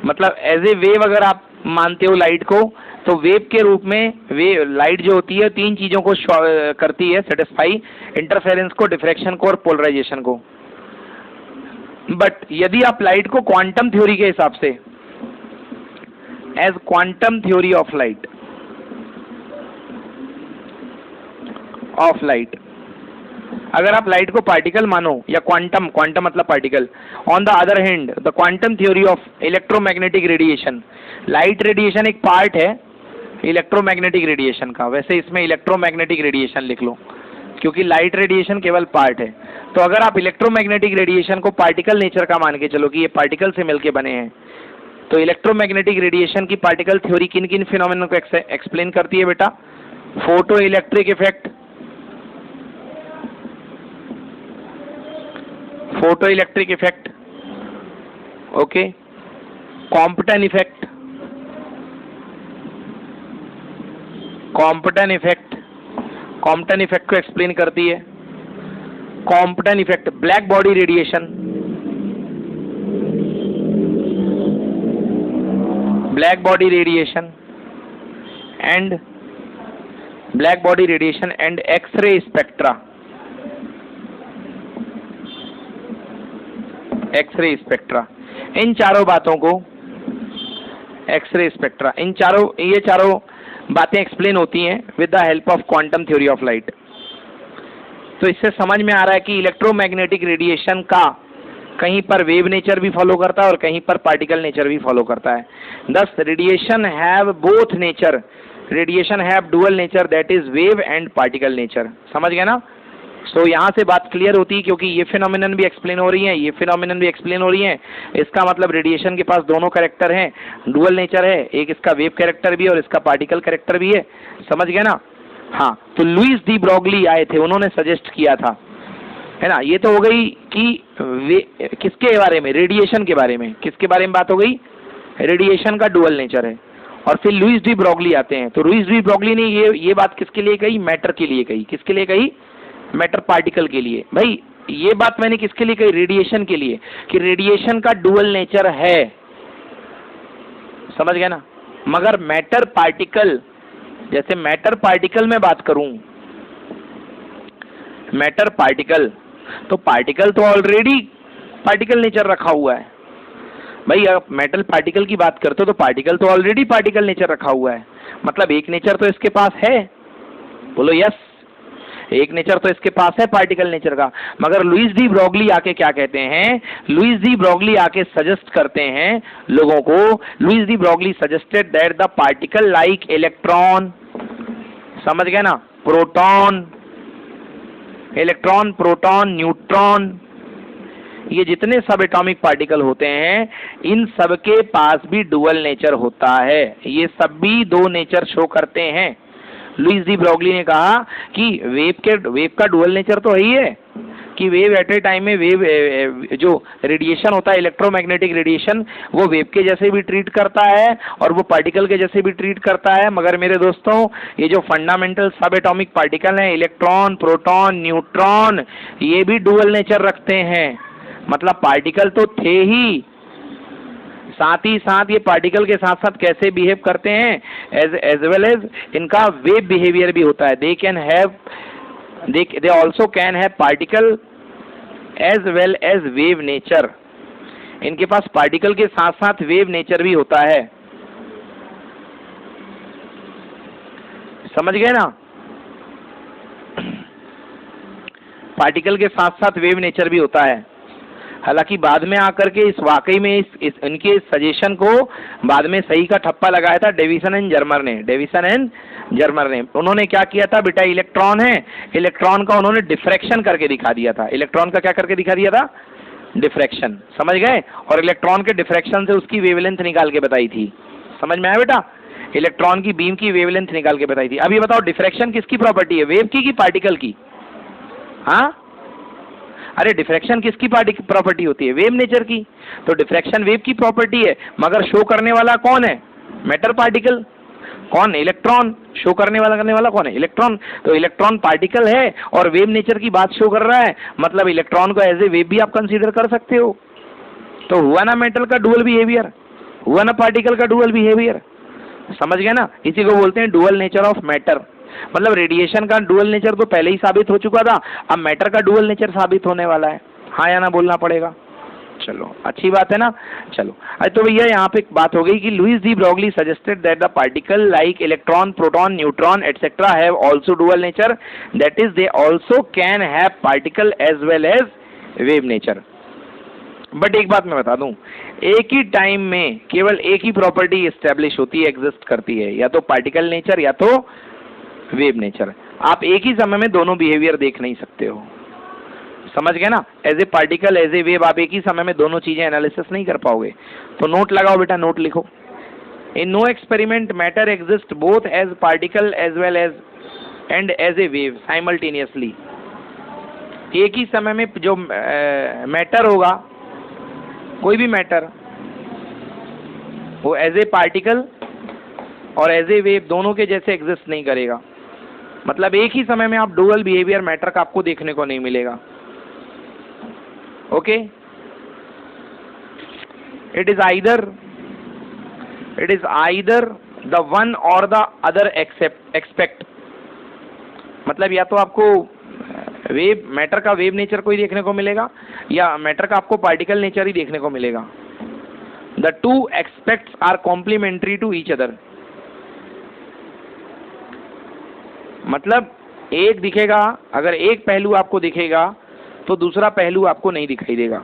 मतलब एज ए वेव अगर आप मानते हो लाइट को, तो वेव के रूप में लाइट जो होती है 3 चीजों को करती है सेटिस्फाई, इंटरफेरेंस को, डिफ्रैक्शन को और पोलराइजेशन को। बट यदि आप लाइट को क्वांटम थ्योरी के हिसाब से, as quantum theory of light, अगर आप लाइट को पार्टिकल मानो या क्वांटम, क्वांटम मतलब particle, on the other hand the quantum theory of electromagnetic radiation, light radiation एक पार्ट है इलेक्ट्रोमैग्नेटिक रेडिएशन का, वैसे इसमें इलेक्ट्रोमैग्नेटिक रेडिएशन लिख लो क्योंकि लाइट रेडिएशन केवल पार्ट है। तो अगर आप इलेक्ट्रोमैग्नेटिक रेडिएशन को पार्टिकल नेचर का मान के चलो कि ये पार्टिकल से मिलके बने हैं, तो इलेक्ट्रोमैग्नेटिक रेडिएशन की पार्टिकल थ्योरी किन किन फिनोमेनन को एक्सप्लेन करती है बेटा? Photo electric effect, photo electric effect, okay, Compton effect, Compton effect, Compton effect को एक्सप्लेन करती है। Compton effect, black body radiation, black body radiation and black body radiation and X ray spectra, X ray spectra, इन चारों बातों को, x ray spectra, ये चारों बातें एक्सप्लेन होती हैं with the help of quantum theory of light. तो इससे समझ में आ रहा है कि इलेक्ट्रोमैग्नेटिक रेडिएशन का कहीं पर वेव नेचर भी फॉलो करता है और कहीं पर पार्टिकल नेचर भी फॉलो करता है। दस radiation have both nature, radiation have dual nature, that is wave and particle nature. समझ गए ना। तो यहाँ से बात क्लियर होती है क्योंकि ये फिनोमिनन भी एक्सप्लेन हो रही है, ये फिनोमिनन भी एक्सप्लेन हो रही है। इसका मतलब रेडिएशन के पास दोनों कैरेक्टर हैं, डुअल नेचर है, एक इसका वेव कैरेक्टर भी है और इसका पार्टिकल कैरेक्टर भी है। समझ गए ना। हाँ, तो लुईस डी ब्रोगली आए थे, उन्होंने सजेस्ट किया था, है ना। ये तो हो गई कि किसके बारे में, रेडिएशन के बारे में, किसके बारे में बात हो गई, रेडिएशन का डुअल नेचर है। और फिर लुईस डी ब्रोगली आते हैं। तो लुईस डी ब्रोगली ने ये बात किसके लिए कही, मैटर के लिए कही। किसके लिए कही, मैटर पार्टिकल के लिए। भाई ये बात मैंने किसके लिए कही, रेडिएशन के लिए, कि रेडिएशन का डुअल नेचर है। समझ गए ना। मगर मैटर पार्टिकल, जैसे मैटर पार्टिकल में बात करूं, मैटर पार्टिकल, तो पार्टिकल तो ऑलरेडी पार्टिकल नेचर रखा हुआ है। भाई आप मेटल पार्टिकल की बात करते हो तो पार्टिकल तो ऑलरेडी पार्टिकल नेचर रखा हुआ है, मतलब एक नेचर तो इसके पास है। बोलो यस, एक नेचर तो इसके पास है पार्टिकल नेचर का। मगर लुईस डी ब्रोगली आके क्या कहते हैं, लुईस डी ब्रोगली आके सजेस्ट करते हैं लोगों को, Louis de Broglie suggested that the particle like electron, समझ गए ना, प्रोटॉन, इलेक्ट्रॉन, प्रोटॉन, न्यूट्रॉन, ये जितने सब एटॉमिक पार्टिकल होते हैं इन सब के पास भी डुअल नेचर होता है, ये सब भी दो नेचर शो करते हैं। लुईस डी ब्रोगली ने कहा कि वेव का डुअल नेचर तो है ही है कि वेव एट ए टाइम में वेव जो रेडिएशन होता है इलेक्ट्रोमैग्नेटिक रेडिएशन वो वेव के जैसे भी ट्रीट करता है और वो पार्टिकल के जैसे भी ट्रीट करता है। मगर मेरे दोस्तों ये जो फंडामेंटल सब एटॉमिक पार्टिकल हैं इलेक्ट्रॉन, प्रोटॉन, न्यूट्रॉन, ये भी डुअल नेचर रखते हैं। मतलब पार्टिकल तो थे ही, साथ ही साथ ये पार्टिकल के साथ साथ कैसे बिहेव करते हैं एज वेल एज इनका वेव बिहेवियर भी होता है। They also can have particle as well as wave nature, इनके पास पार्टिकल के साथ साथ वेव नेचर भी होता है, समझ गए ना, पार्टिकल के साथ साथ वेव नेचर भी होता है। हालांकि बाद में आकर के इस वाकई में इनके सजेशन को बाद में सही का ठप्पा लगाया था डेविसन एंड जर्मर ने। उन्होंने क्या किया था, बेटा इलेक्ट्रॉन है, इलेक्ट्रॉन का उन्होंने डिफ्रैक्शन करके दिखा दिया था। इलेक्ट्रॉन का क्या करके दिखा दिया था, डिफ्रैक्शन, समझ गए, और इलेक्ट्रॉन के डिफ्रैक्शन से उसकी वेवलेंथ निकाल के बताई थी। समझ में आया बेटा, इलेक्ट्रॉन की बीम की वेवलेंथ निकाल के बताई थी। अब ये बताओ डिफ्रैक्शन किसकी प्रॉपर्टी है, वेव की कि पार्टिकल की? हाँ, अरे डिफ्रैक्शन किसकी प्रॉपर्टी होती है, वेव नेचर की। तो डिफ्रैक्शन वेव की प्रॉपर्टी है, मगर शो करने वाला कौन है, मैटर पार्टिकल, कौन, इलेक्ट्रॉन। शो करने वाला कौन है, इलेक्ट्रॉन। तो इलेक्ट्रॉन पार्टिकल है और वेव नेचर की बात शो कर रहा है, मतलब इलेक्ट्रॉन को एज ए वेव भी आप कंसीडर कर सकते हो। तो हुआ ना मेटल का डुअल बिहेवियर, हुआ ना पार्टिकल का डुअल बिहेवियर, समझ गए ना। इसी को बोलते हैं डुअल नेचर ऑफ मैटर। मतलब रेडिएशन का डुअल नेचर तो पहले ही साबित हो चुका था, अब मैटर का डुअल नेचर साबित होने वाला है। हाँ या ना बोलना पड़ेगा। चलो अच्छी बात है ना। चलो तो भैया यहाँ पे एक बात हो गई कि Louis de Broglie suggested that the particle like electron, proton, neutron etcetera have also dual nature, that is they also can have particle as well as wave nature. But एक बात मैं बता दूं, एक ही टाइम में केवल एक ही प्रॉपर्टी एस्टेब्लिश होती है, एग्जिस्ट करती है, या तो पार्टिकल नेचर या तो वेव नेचर। आप एक ही समय में दोनों बिहेवियर देख नहीं सकते हो, समझ गए ना। As a particle, as a wave, आप एक ही समय में दोनों चीजें एनालिसिस नहीं कर पाओगे। तो नोट लगाओ बेटा, नोट लिखो। In no experiment matter exist both as particle as well as and as a wave simultaneously. एक ही समय में जो मैटर होगा, कोई भी मैटर, वो एज ए पार्टिकल और एज ए वेव दोनों के जैसे एग्जिस्ट नहीं करेगा। मतलब एक ही समय में आप डुअल बिहेवियर मैटर का आपको देखने को नहीं मिलेगा। Okay, it is either the one और द अदर एक्सपेक्ट। मतलब या तो आपको वेव मैटर का वेव नेचर को ही देखने को मिलेगा या मैटर का आपको पार्टिकल नेचर ही देखने को मिलेगा। The two aspects are complementary to each other. मतलब एक दिखेगा, अगर एक पहलू आपको दिखेगा तो दूसरा पहलू आपको नहीं दिखाई देगा।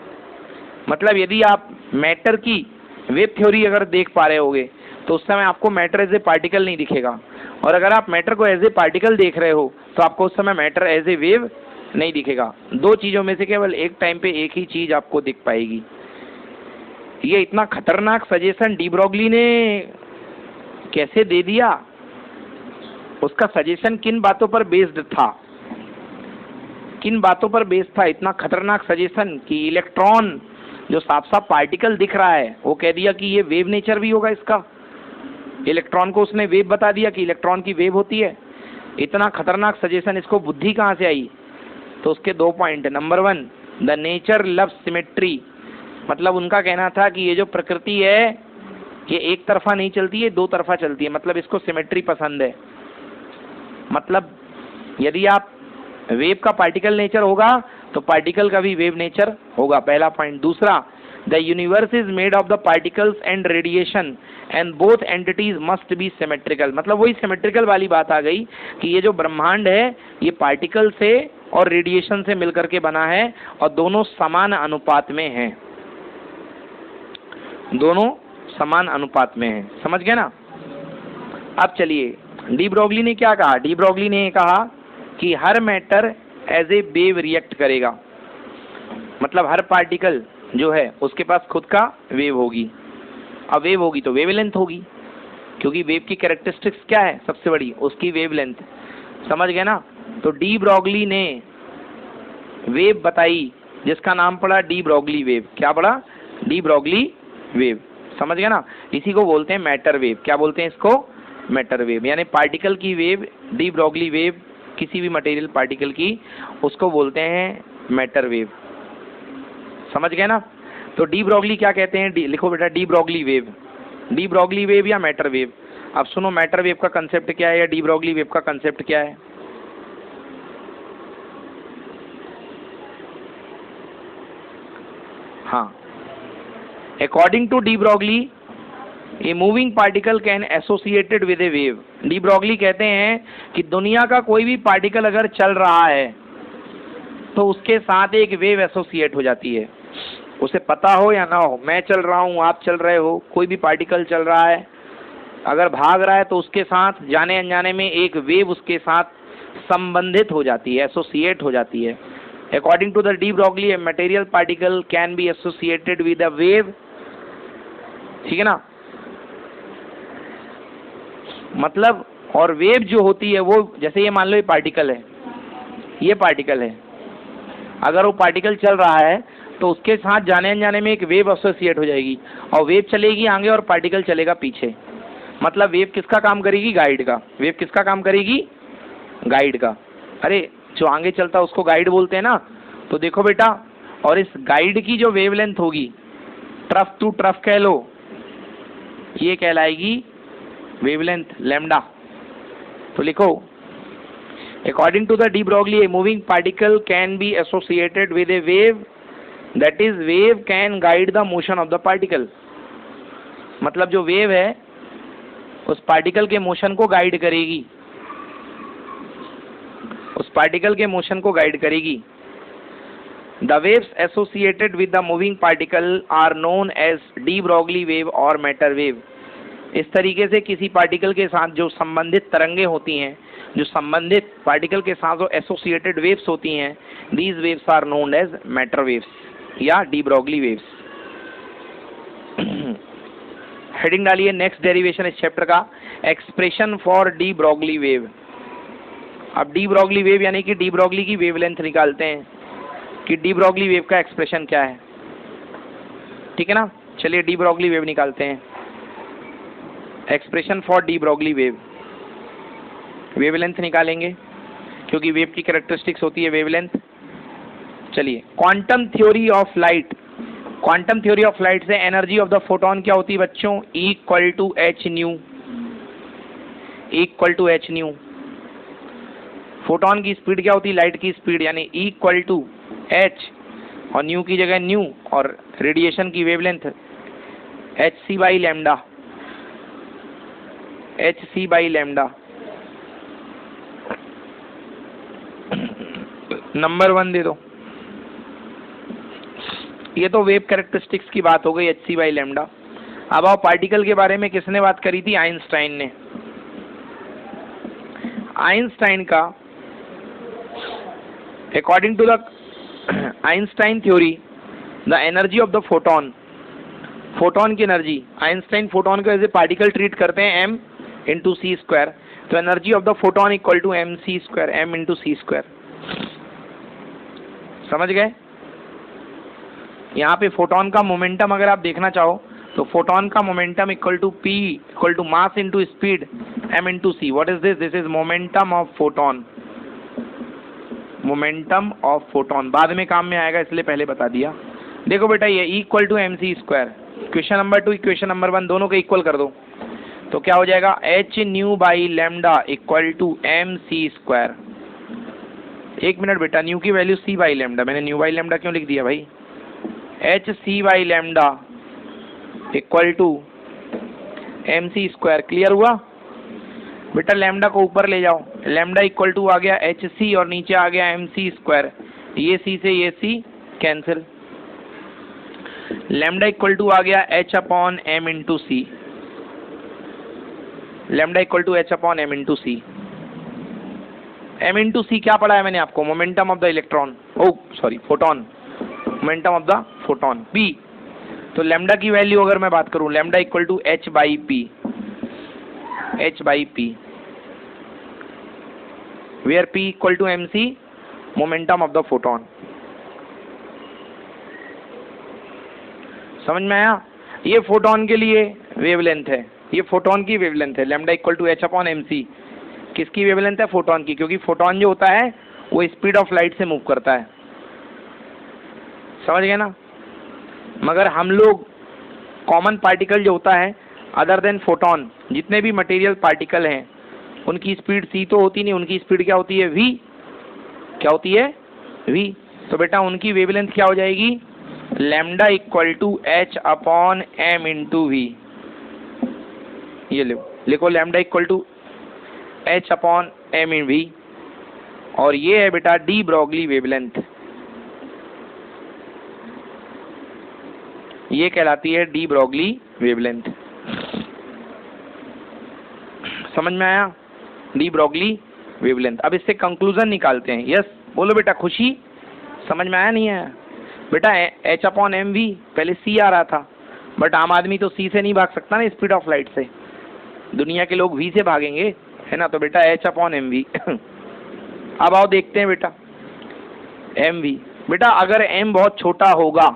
मतलब यदि आप मैटर की वेव थ्योरी अगर देख पा रहे होगे तो उस समय आपको मैटर एज ए पार्टिकल नहीं दिखेगा, और अगर आप मैटर को एज ए पार्टिकल देख रहे हो तो आपको उस समय मैटर एज ए वेव नहीं दिखेगा। दो चीजों में से केवल एक टाइम पे एक ही चीज आपको दिख पाएगी। ये इतना खतरनाक सजेशन डी ब्रोगली ने कैसे दे दिया, उसका सजेशन किन बातों पर बेस्ड था, किन बातों पर बेस्ड था इतना खतरनाक सजेशन कि इलेक्ट्रॉन जो साफ साफ पार्टिकल दिख रहा है वो कह दिया कि ये वेव नेचर भी होगा इसका। इलेक्ट्रॉन को उसने वेव बता दिया कि इलेक्ट्रॉन की वेव होती है। इतना खतरनाक सजेशन, इसको बुद्धि कहाँ से आई? तो उसके दो पॉइंट है। Number one, the nature love symmetry. मतलब उनका कहना था कि ये जो प्रकृति है ये एक तरफा नहीं चलती है, दो तरफा चलती है। मतलब इसको सिमेट्री पसंद है। मतलब यदि आप वेव का पार्टिकल नेचर होगा तो पार्टिकल का भी वेव नेचर होगा, पहला पॉइंट। दूसरा, the universe is made of the particles and radiation and both entities must be symmetrical. मतलब वही सिमेट्रिकल वाली बात आ गई कि ये जो ब्रह्मांड है ये पार्टिकल से और रेडिएशन से मिलकर के बना है और दोनों समान अनुपात में हैं, दोनों समान अनुपात में हैं। समझ गए ना? अब चलिए, डी ब्रोगली ने क्या कहा? डी ब्रोगली ने कहा कि हर matter as a wave react करेगा। मतलब हर पार्टिकल जो है उसके पास खुद का वेव होगी। अब वेव होगी तो वेवलेंथ होगी, क्योंकि वेव की कैरेक्टरिस्टिक्स क्या है सबसे बड़ी? उसकी वेवलेंथ। समझ गए ना? तो डी ब्रोगली ने वेव बताई जिसका नाम पड़ा डी ब्रोगली वेव। क्या पड़ा? D Broglie wave. समझ गए ना? इसी को बोलते हैं मैटर वेव। क्या बोलते हैं इसको? Matter wave. यानी पार्टिकल की वेव, डी ब्रोगली वेव किसी भी मटेरियल पार्टिकल की, उसको बोलते हैं मैटर वेव। समझ गए ना? तो डी ब्रोगली क्या कहते हैं? लिखो बेटा, de Broglie wave. De Broglie wave या मैटर वेव। अब सुनो, मैटर वेव का कंसेप्ट क्या है या डी ब्रोगली वेव का कंसेप्ट क्या है? हाँ, according to de Broglie a moving particle can associated with a wave. De Broglie कहते हैं कि दुनिया का कोई भी पार्टिकल अगर चल रहा है तो उसके साथ एक वेव एसोसिएट हो जाती है, उसे पता हो या ना हो। मैं चल रहा हूँ, आप चल रहे हो, कोई भी पार्टिकल चल रहा है, अगर भाग रहा है तो उसके साथ जाने अनजाने में एक वेव उसके साथ संबंधित हो जाती है, एसोसिएट हो जाती है। According to the de Broglie a material particle can be associated with a wave. ठीक है ना? मतलब, और वेव जो होती है वो, जैसे ये मान लो ये पार्टिकल है, ये पार्टिकल है, अगर वो पार्टिकल चल रहा है तो उसके साथ जाने अनजाने में एक वेव एसोसिएट हो जाएगी, और वेव चलेगी आगे और पार्टिकल चलेगा पीछे। मतलब वेव किसका काम करेगी? गाइड का। वेव किसका काम करेगी? गाइड का। अरे जो आगे चलता है उसको गाइड बोलते हैं ना। तो देखो बेटा, और इस गाइड की जो वेवलेंथ होगी, ट्रफ टू ट्रफ कह लो, ये कहलाएगी वेवलेंथ लैम्डा। तो लिखो, according to the de Broglie a moving particle can be associated with a wave, that is wave can guide the motion of the particle. मतलब जो वेव है उस पार्टिकल के मोशन को गाइड करेगी, उस पार्टिकल के मोशन को गाइड करेगी। The waves associated with the moving particle are known as de Broglie wave और मैटर वेव। इस तरीके से किसी पार्टिकल के साथ जो संबंधित तरंगे होती हैं, जो संबंधित पार्टिकल के साथ जो एसोसिएटेड वेव्स होती हैं, these waves are known as matter waves या डी ब्रोगली वेव्स। हेडिंग डालिए, नेक्स्ट डेरिवेशन इस चैप्टर का, expression for de Broglie wave. अब डी ब्रोगली वेव यानी कि डी ब्रोगली की वेवलेंथ निकालते हैं कि डी ब्रोगली वेव का एक्सप्रेशन क्या है। ठीक है ना? चलिए डी ब्रोगली वेव निकालते हैं। Expression for de Broglie wave, wavelength निकालेंगे क्योंकि वेव की कैरेक्टरिस्टिक्स होती है वेवलेंथ। चलिए, quantum theory of light. Quantum theory of light से एनर्जी ऑफ द फोटोन क्या होती है बच्चों? E equal to H nu. E equal to H nu. Photon की स्पीड क्या होती है? लाइट की स्पीड, यानी E इक्वल टू एच और न्यू की जगह न्यू, और रेडिएशन की wavelength H c by lambda, h c by lambda. Number 1 दे दो। ये तो वेव कैरेक्टरिस्टिक्स की बात हो गई, एच सी बाई लैम्डा। अब आओ पार्टिकल के बारे में किसने बात करी थी? आइंस्टाइन ने। आइंस्टाइन का according to the Einstein theory, the energy of the photon, photon की एनर्जी, आइंस्टाइन फोटोन को एज ए पार्टिकल ट्रीट करते हैं m इंटू सी स्क्वायर, तो energy of the photon equal to M c square, m into c square. समझ गए? यहाँ पे photon का मोमेंटम अगर आप देखना चाहो तो फोटोन का momentum equal to p equal to mass into speed m into c. What is this? This is momentum of photon. Momentum of photon बाद में काम में आएगा, इसलिए पहले बता दिया। देखो बेटा, ये equal to M c square, question number 2 equation number 1 दोनों को इक्वल कर दो तो क्या हो जाएगा? H nu by lambda equal to M c square. एक मिनट बेटा, न्यू की वैल्यू सी बाई लैम्डा, मैंने न्यू बाई लैम्डा क्यों लिख दिया भाई? H c by lambda equal to M c square. Clear हुआ बेटा? लैम्डा को ऊपर ले जाओ, लैम्डा इक्वल टू आ गया एच सी और नीचे आ गया एम सी स्क्वायर। ये सी से ये C cancel. Lambda equal to आ गया H upon M into C. Lambda equal to H upon M into C. M into C क्या पढ़ा है मैंने आपको? Momentum of the electron, oh sorry photon, momentum of the photon P. तो lambda की value अगर मैं बात करूं, lambda equal to H by P, H by P, where P equal to M C, momentum of the photon. समझ में आया? ये फोटोन के लिए वेवलेंथ है, ये फोटोन की वेवलेंथ है। Lambda equal to H upon m c किसकी वेवलेंथ है? फोटोन की, क्योंकि फोटोन जो होता है वो स्पीड ऑफ लाइट से मूव करता है। समझ गए ना? मगर हम लोग कॉमन पार्टिकल जो होता है अदर देन फोटोन, जितने भी मटेरियल पार्टिकल हैं उनकी स्पीड सी तो होती नहीं, उनकी स्पीड क्या होती है? वी। क्या होती है? वी। तो बेटा उनकी वेवलेंथ क्या हो जाएगी? Lambda equal to H upon M into v. ये लिखो lambda equal to H upon m in v, और ये है बेटा डी ब्रॉगली वेवलेंथ। ये कहलाती है डी ब्रॉगली वेवलेंथ। समझ में आया? D Broglie wavelength. अब इससे कंक्लूजन निकालते हैं। यस बोलो बेटा, खुशी? समझ में आया नहीं आया? बेटा एच अपॉन एम वी, पहले सी आ रहा था, बट आम आदमी तो सी से नहीं भाग सकता ना, स्पीड ऑफ लाइट से। दुनिया के लोग वी से भागेंगे, है ना? तो बेटा एच अपॉन एम वी। अब आओ देखते हैं बेटा एम वी। बेटा अगर एम बहुत छोटा होगा,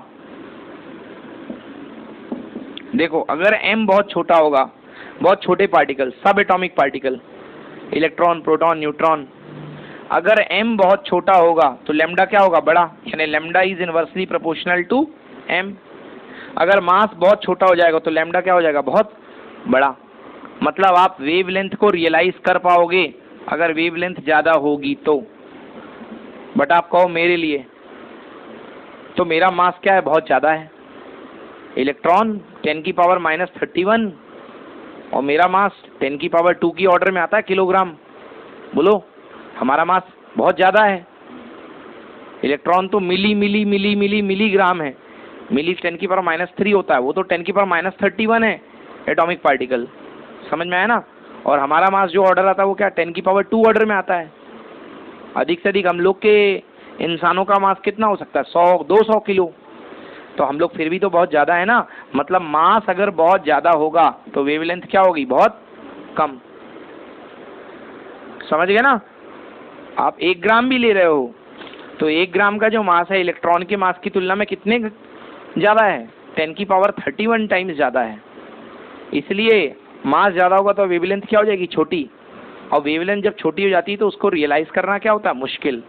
देखो अगर एम बहुत छोटा होगा, बहुत छोटे particle, subatomic particle, electron, proton, neutron, अगर एम बहुत छोटा होगा तो लैम्डा क्या होगा? बड़ा, यानी lambda is inversely proportional to m. अगर मास बहुत छोटा हो जाएगा तो लैम्डा क्या हो जाएगा? बहुत बड़ा। मतलब आप वेवलेंथ को रियलाइज कर पाओगे अगर वेवलेंथ ज्यादा होगी तो। बट आप कहो मेरे लिए, तो मेरा मास क्या है? बहुत ज्यादा है। इलेक्ट्रॉन 10 की पावर -31 और मेरा मास 10 की पावर 2 की ऑर्डर में आता है किलोग्राम। बोलो, हमारा मास बहुत ज्यादा है। इलेक्ट्रॉन तो मिलीग्राम है। मिली 10 की पावर -3 होता है, वो तो 10 की पावर -31 है एटॉमिक पार्टिकल। समझ में आया ना? और हमारा मास जो ऑर्डर आता है वो क्या? 10 की पावर 2 ऑर्डर में आता है। अधिक से अधिक हम लोग के इंसानों का मास कितना हो सकता है? 100-200 किलो। तो हम लोग फिर भी तो बहुत ज्यादा है ना। मतलब मास अगर बहुत ज्यादा होगा तो वेवलेंथ क्या होगी? बहुत कम। समझ गए ना? आप 1 ग्राम भी ले रहे हो तो 1 ग्राम का जो मास है इलेक्ट्रॉन के मास की तुलना में कितने ज्यादा है? 10 की पावर 31 टाइम्स ज्यादा है। इसलिए मास ज्यादा होगा तो वेवलेंथ क्या हो जाएगी? छोटी। और वेवलेंथ जब छोटी हो जाती है तो उसको रियलाइज करना क्या होता है? मुश्किल।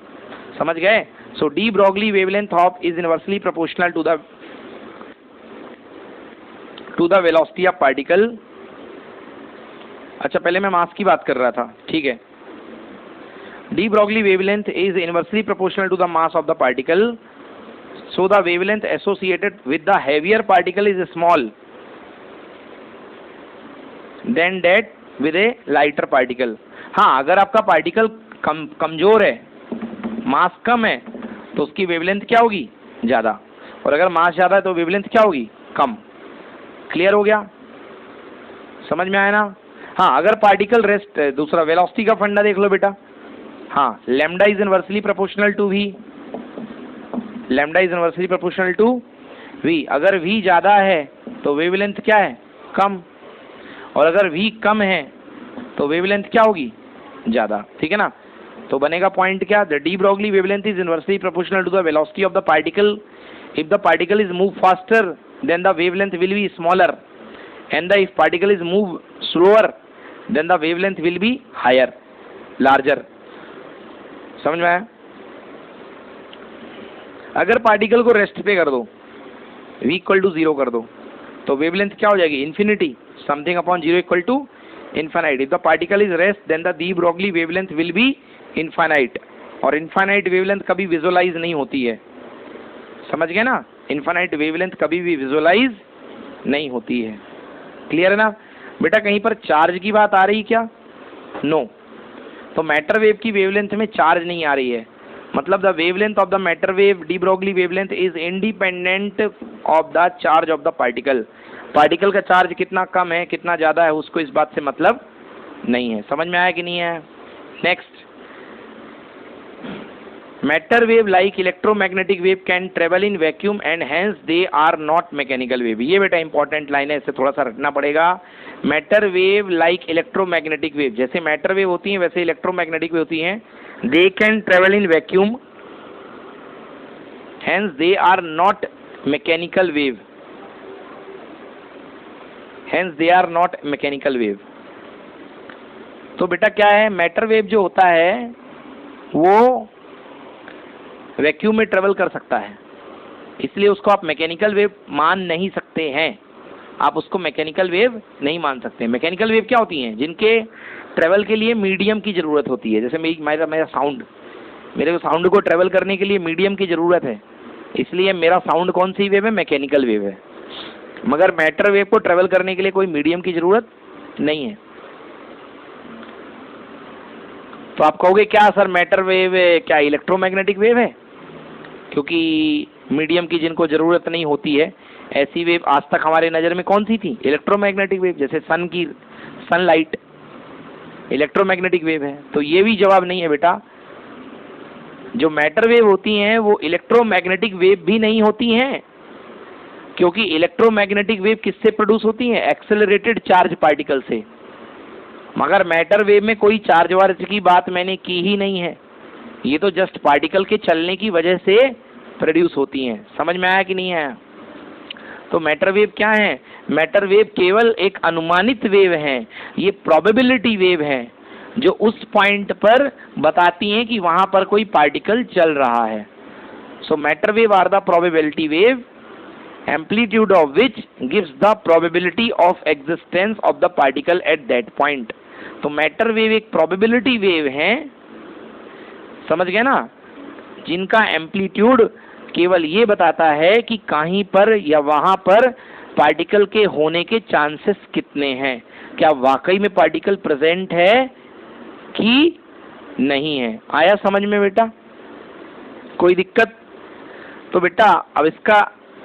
समझ गए? So de Broglie wavelength of is inversely proportional to the velocity of particle. अच्छा, पहले मैं मास की बात कर रहा था, ठीक है। De Broglie wavelength is inversely proportional to the mass of the particle, so the wavelength associated with the heavier particle is small than that with a lighter particle. हाँ, अगर आपका पार्टिकल कमजोर है, मास कम है, तो उसकी वेवलेंथ क्या होगी? ज्यादा। और अगर मास ज्यादा है तो वेवलेंथ क्या होगी? कम। क्लियर हो गया? समझ में आया ना? हाँ, अगर पार्टिकल रेस्ट, दूसरा वेलोसिटी का फंडा देख लो बेटा। हाँ, lambda is inversely proportional to v, lambda is inversely proportional to v. अगर वी ज्यादा है तो वेवलेंथ क्या है? कम। और अगर वी कम है तो वेवलेंथ क्या होगी? ज्यादा। ठीक है ना? तो बनेगा पॉइंट क्या? The de Broglie wavelength is inversely proportional to the velocity of the particle. If the particle is move faster then the wavelength will be smaller, and if particle is move slower then the wavelength will be higher, larger. समझ में आया? अगर particle को rest पे कर दो, v equal to 0 कर दो, तो वेवलेंथ क्या हो जाएगी? Infinity, something upon 0 equal to infinite. If the particle is rest then the de Broglie wavelength will be infinite, और इनफाइनाइट वेवलेंथ कभी विजुअलाइज नहीं होती है। समझ गए ना? इनफाइनाइट वेवलेंथ कभी भी विजुअलाइज नहीं होती है। क्लियर है ना बेटा? कहीं पर चार्ज की बात आ रही क्या? नो। तो मैटर वेव की वेवलेंथ में चार्ज नहीं आ रही है, मतलब the wavelength of the matter wave de Broglie wavelength is independent of the charge of the particle. Particle का चार्ज कितना कम है कितना ज्यादा है उसको इस बात से मतलब नहीं है। समझ में आया कि नहीं है? Next, matter wave like electromagnetic wave can travel in vacuum and hence they are not mechanical wave. ये बेटा इंपॉर्टेंट लाइन है, इसे थोड़ा सा रटना पड़ेगा। Matter wave like electromagnetic wave, जैसे मैटर वेव होती है वैसे इलेक्ट्रोमैग्नेटिक वेव होती हैं। They can travel in vacuum hence they are not mechanical wave, hence they are not mechanical wave. तो बेटा क्या है, मैटर वेव जो होता है वो वैक्यूम में ट्रेवल कर सकता है, इसलिए उसको आप मैकेनिकल वेव मान नहीं सकते हैं। आप उसको मैकेनिकल वेव नहीं मान सकते। मैकेनिकल वेव क्या होती हैं? जिनके ट्रेवल के लिए मीडियम की जरूरत होती है। जैसे मेरा साउंड, मेरे को साउंड को ट्रेवल करने के लिए मीडियम की जरूरत है, इसलिए मेरा साउंड कौन सी वेव है? मैकेनिकल वेव है। मगर मैटर वेव को ट्रेवल करने के लिए कोई मीडियम की जरूरत नहीं है। तो आप कहोगे क्या सर मैटर वेव क्या इलेक्ट्रोमैग्नेटिक वेव है? क्योंकि मीडियम की जिनको जरूरत नहीं होती है, ऐसी वेव आज तक हमारे नजर में कौन सी थी? Electromagnetic wave. जैसे सनलाइट इलेक्ट्रोमैग्नेटिक वेव है। तो ये भी जवाब नहीं है बेटा। जो मैटर वेव होती हैं वो इलेक्ट्रोमैग्नेटिक वेव भी नहीं होती हैं, क्योंकि इलेक्ट्रोमैग्नेटिक वेव किससे प्रोड्यूस होती हैं? एक्सेलरेटेड चार्ज पार्टिकल से। मगर मैटर वेव में कोई चार्ज वार्ज की बात मैंने की ही नहीं है, ये तो जस्ट पार्टिकल के चलने की वजह से प्रोड्यूस होती हैं। समझ में आया कि नहीं आया? तो मैटर वेव क्या है? मैटर वेव केवल एक अनुमानित वेव है, ये प्रोबेबिलिटी वेव है जो उस पॉइंट पर बताती हैं कि वहां पर कोई पार्टिकल चल रहा है। So matter wave are the probability wave, amplitude of which gives the probability of existence of the particle at that point. तो मैटर वेव एक प्रोबेबिलिटी वेव है, समझ गए ना, जिनका एम्पलीट्यूड केवल ये बताता है कि कहीं पर या वहां पर पार्टिकल के होने के चांसेस कितने हैं, क्या वाकई में पार्टिकल प्रेजेंट है कि नहीं है। आया समझ में बेटा? कोई दिक्कत? तो बेटा अब इसका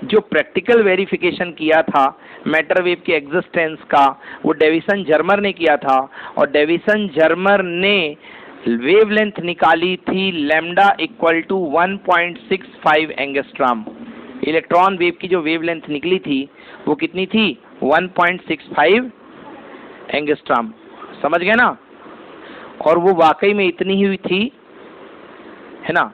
जो प्रैक्टिकल वेरिफिकेशन किया था मैटर वेव के एग्जिस्टेंस का, वो डेविसन जर्मर ने किया था, और डेविसन जर्मर ने वेवलेंथ निकाली थी lambda equal to 1.65 angstrom. Electron wave की जो वेवलेंथ निकली थी वो कितनी थी? 1.65 एंगस्ट्रॉम। समझ गए ना? और वो वाकई में इतनी ही थी, है ना।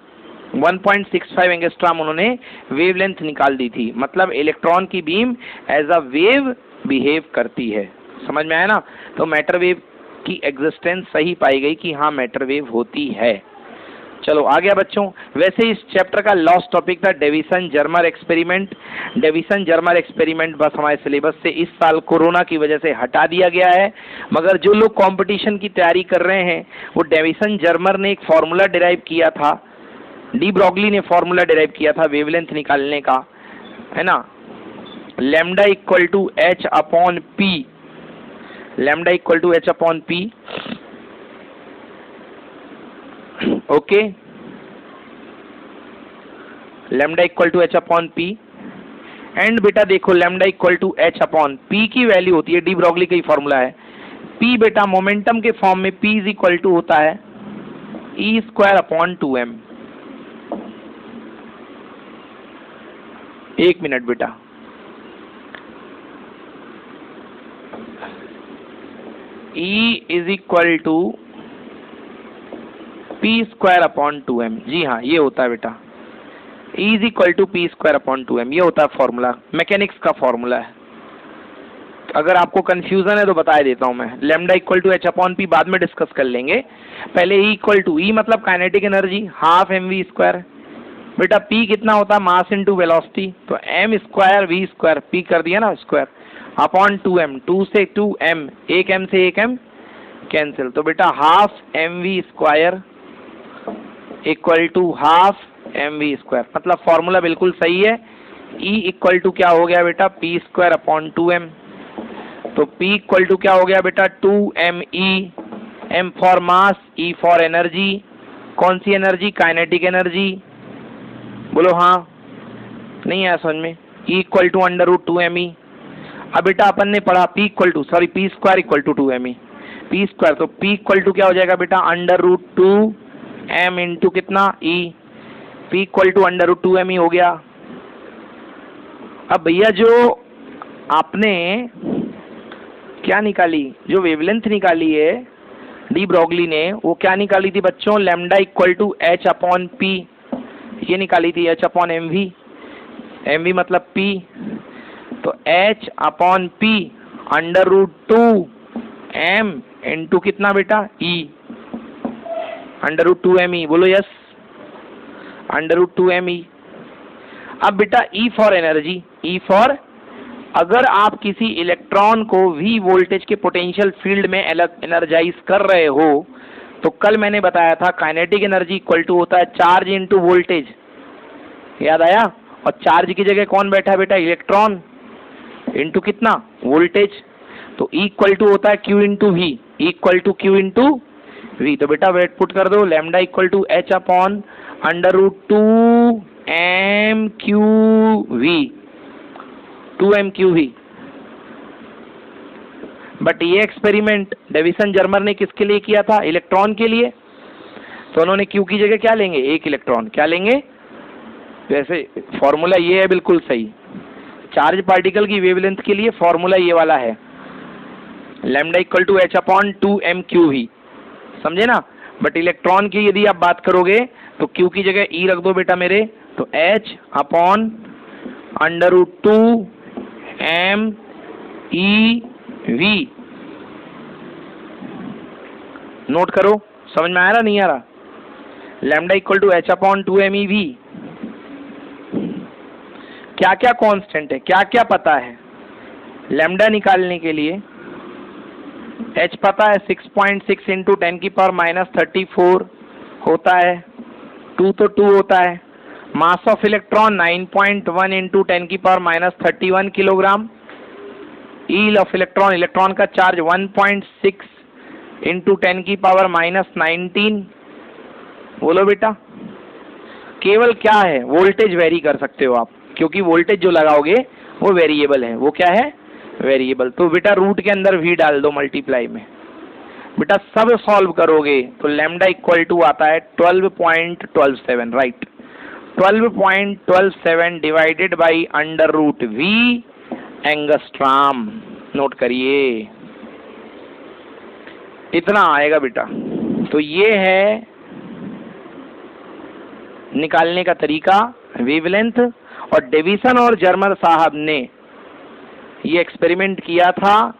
1.65 एंगस्ट्रॉम उन्होंने वेवलेंथ निकाल दी थी। मतलब इलेक्ट्रॉन की beam as a wave behave करती है। समझ में आया ना? तो मैटर वेव की एग्जिस्टेंस सही पाई गई कि हाँ मैटर वेव होती है। चलो आ गया बच्चों। वैसे इस चैप्टर का लास्ट टॉपिक था Davisson Germer experiment. Davisson Germer experiment बस हमारे सिलेबस से इस साल कोरोना की वजह से हटा दिया गया है, मगर जो लोग कंपटीशन की तैयारी कर रहे हैं वो डेविसन जर्मर ने एक फॉर्मूला डिराइव किया था, डी ब्रोगली ने फॉर्मूला डिराइव किया था वेवलेंथ निकालने का, है ना। Lambda equal to H upon p, lambda equal to H upon p. Okay, lambda equal to H upon p. And बेटा देखो lambda equal to H upon p की वैल्यू होती है, डी ब्रोगली का ही फॉर्मूला है। पी बेटा momentum के फॉर्म में पी इज इक्वल टू होता है ई स्क्वायर अपॉन 2m। एक मिनट बेटा, E is equal to p square upon 2m। जी हाँ ये होता है बेटा, E is equal to p square upon 2m, ये होता है फॉर्मूला, मैकेनिक्स का फॉर्मूला है। अगर आपको कंफ्यूजन है तो बता देता हूं मैं। Lambda equal to H upon p बाद में डिस्कस कर लेंगे, पहले E इक्वल टू, E मतलब kinetic energy half mv square. बेटा P कितना होता है? मास इंटू वेलोसिटी, तो m square v square, P कर दिया ना स्क्वायर, अपॉन 2m, 2 से 2m, एक m से एक m कैंसिल, तो बेटा half mv square equal to half mv square. मतलब फॉर्मूला बिल्कुल सही है E इक्वल टू क्या हो गया बेटा, पी स्क्वायर अपॉन 2m। तो P इक्वल टू क्या हो गया बेटा, 2me, m for mass, E for energy. कौन सी एनर्जी, काइनेटिक एनर्जी, बोलो हाँ, नहीं आया समझ में। E equal to under root 2me। अब बेटा अपन ने पढ़ा P equal to, sorry P square equal to 2me, P square, तो P इक्वल टू क्या हो जाएगा बेटा, अंडर रूट 2m इंटू कितना E। P equal to under root 2me हो गया। अब भैया जो आपने क्या निकाली, जो वेवलेंथ निकाली है डी ब्रॉगली ने, वो क्या निकाली थी बच्चों, lambda equal to H upon P, ये निकाली थी H upon M V, M V मतलब पी। तो H upon P under root 2m into कितना बेटा ई, अंडर रूट 2me, बोलो यस, अंडर रूट 2me। अब बेटा E for energy, E for, अगर आप किसी इलेक्ट्रॉन को V वोल्टेज के पोटेंशियल फील्ड में एनर्जाइज कर रहे हो, तो कल मैंने बताया था काइनेटिक एनर्जी इक्वल टू होता है चार्ज इंटू वोल्टेज, याद आया। और चार्ज की जगह कौन बैठा है बेटा, इलेक्ट्रॉन, इंटू कितना वोल्टेज। तो E इक्वल टू होता है Q into V, E equal to Q into V. तो बेटा वेट पुट कर दो, lambda equal to H upon under root 2m Q V, 2m Q V. But ये experiment Davisson Germer ने किसके लिए किया था, इलेक्ट्रॉन के लिए। तो उन्होंने क्यू की जगह क्या लेंगे, एक इलेक्ट्रॉन, क्या लेंगे, वैसे फॉर्मूला ये है बिल्कुल सही। चार्ज पार्टिकल की वेवलेंथ के लिए फॉर्मूला ये वाला है, lambda equal to H upon 2m Q V, समझे ना। बट इलेक्ट्रॉन की यदि आप बात करोगे तो क्यू की जगह ई रख दो बेटा मेरे, तो H upon under root 2m E V. Note करो, समझ में आ रहा नहीं आ रहा, lambda equal to H upon 2m E V. क्या क्या कांस्टेंट है, क्या क्या पता है लैम्डा निकालने के लिए। h पता है 6.6 इंटू 10 की पावर माइनस 34 होता है, 2 तो 2 होता है। मास ऑफ इलेक्ट्रॉन 9.1 इंटू 10 की पावर माइनस 31 किलोग्राम। ईल ऑफ इलेक्ट्रॉन, इलेक्ट्रॉन का चार्ज 1.6 इंटू 10 की पावर माइनस 19। बोलो बेटा, केवल क्या है, वोल्टेज वेरी कर सकते हो आप, क्योंकि वोल्टेज जो लगाओगे वो वेरिएबल है, वो क्या है, वेरिएबल। तो बेटा रूट के अंदर v डाल दो मल्टीप्लाई में, बेटा सब सॉल्व करोगे तो लैम्डा इक्वल टू आता है 12.127, right. 12.127 divided by under root v angstrom, note करिए, इतना आएगा बेटा। तो ये है निकालने का तरीका, वेवलेंथ। और डेविसन और जर्मर साहब ने ये एक्सपेरिमेंट किया था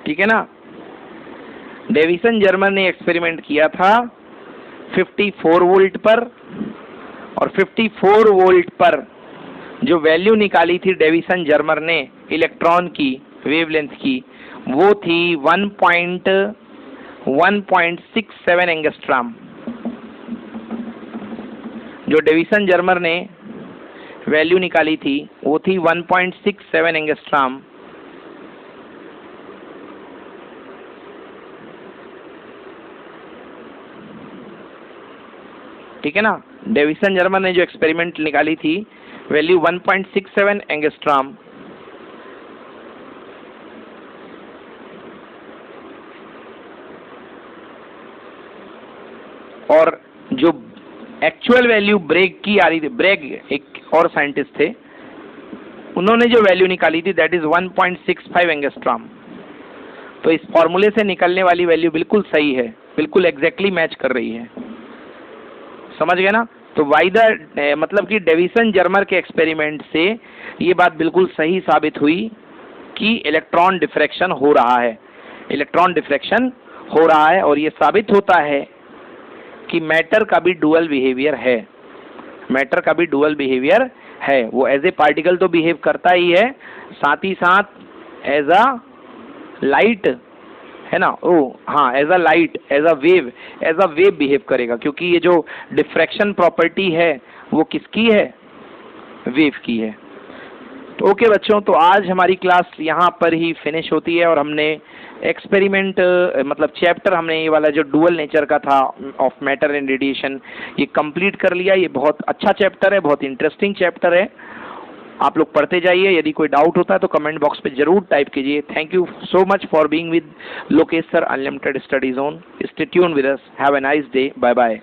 ठीक है ना। डेविसन जर्मर ने एक्सपेरिमेंट किया था 54 वोल्ट पर, और 54 वोल्ट पर जो वैल्यू निकाली थी डेविसन जर्मर ने इलेक्ट्रॉन की वेवलेंथ की, वो थी 1.67 एंगस्ट्राम। जो डेविसन जर्मर ने वैल्यू निकाली थी वो थी 1.67 एंगस्ट्राम। ठीक है ना, डेविसन जर्मर ने जो एक्सपेरिमेंट निकाली थी वैल्यू 1.67 एंगस्ट्राम। और जो एक्चुअल वैल्यू ब्रेग की आ रही थी, ब्रेग एक और साइंटिस्ट थे, उन्होंने जो वैल्यू निकाली थी दैट इज 1.65 एंगस्ट्राम। तो इस फॉर्मूले से निकलने वाली वैल्यू बिल्कुल सही है, बिल्कुल एग्जैक्टली मैच कर रही है, समझ गए ना। तो वाई द मतलब कि डेविसन जर्मर के एक्सपेरिमेंट से ये बात बिल्कुल सही साबित हुई कि इलेक्ट्रॉन डिफ्रैक्शन हो रहा है, इलेक्ट्रॉन डिफ्रैक्शन हो रहा है। और ये साबित होता है कि मैटर का भी डुअल बिहेवियर है, मैटर का भी डुअल बिहेवियर है। वो एज ए पार्टिकल तो बिहेव करता ही है, साथ ही साथ एज अ लाइट है ना। ओ हाँ, as a light, as a wave behave करेगा, क्योंकि ये जो डिफ्रैक्शन प्रॉपर्टी है वो किसकी है, वेव की है। तो ओके बच्चों, तो आज हमारी क्लास यहाँ पर ही फिनिश होती है और हमने एक्सपेरिमेंट मतलब चैप्टर हमने ये वाला जो डुअल नेचर का था ऑफ मैटर एंड रेडिएशन ये कंप्लीट कर लिया। ये बहुत अच्छा चैप्टर है, बहुत इंटरेस्टिंग चैप्टर है, आप लोग पढ़ते जाइए। यदि कोई डाउट होता है तो कमेंट बॉक्स पे जरूर टाइप कीजिए। Thank you so much for being with Lokesh sir unlimited study zone. Stay tuned with us. Have a nice day. Bye bye.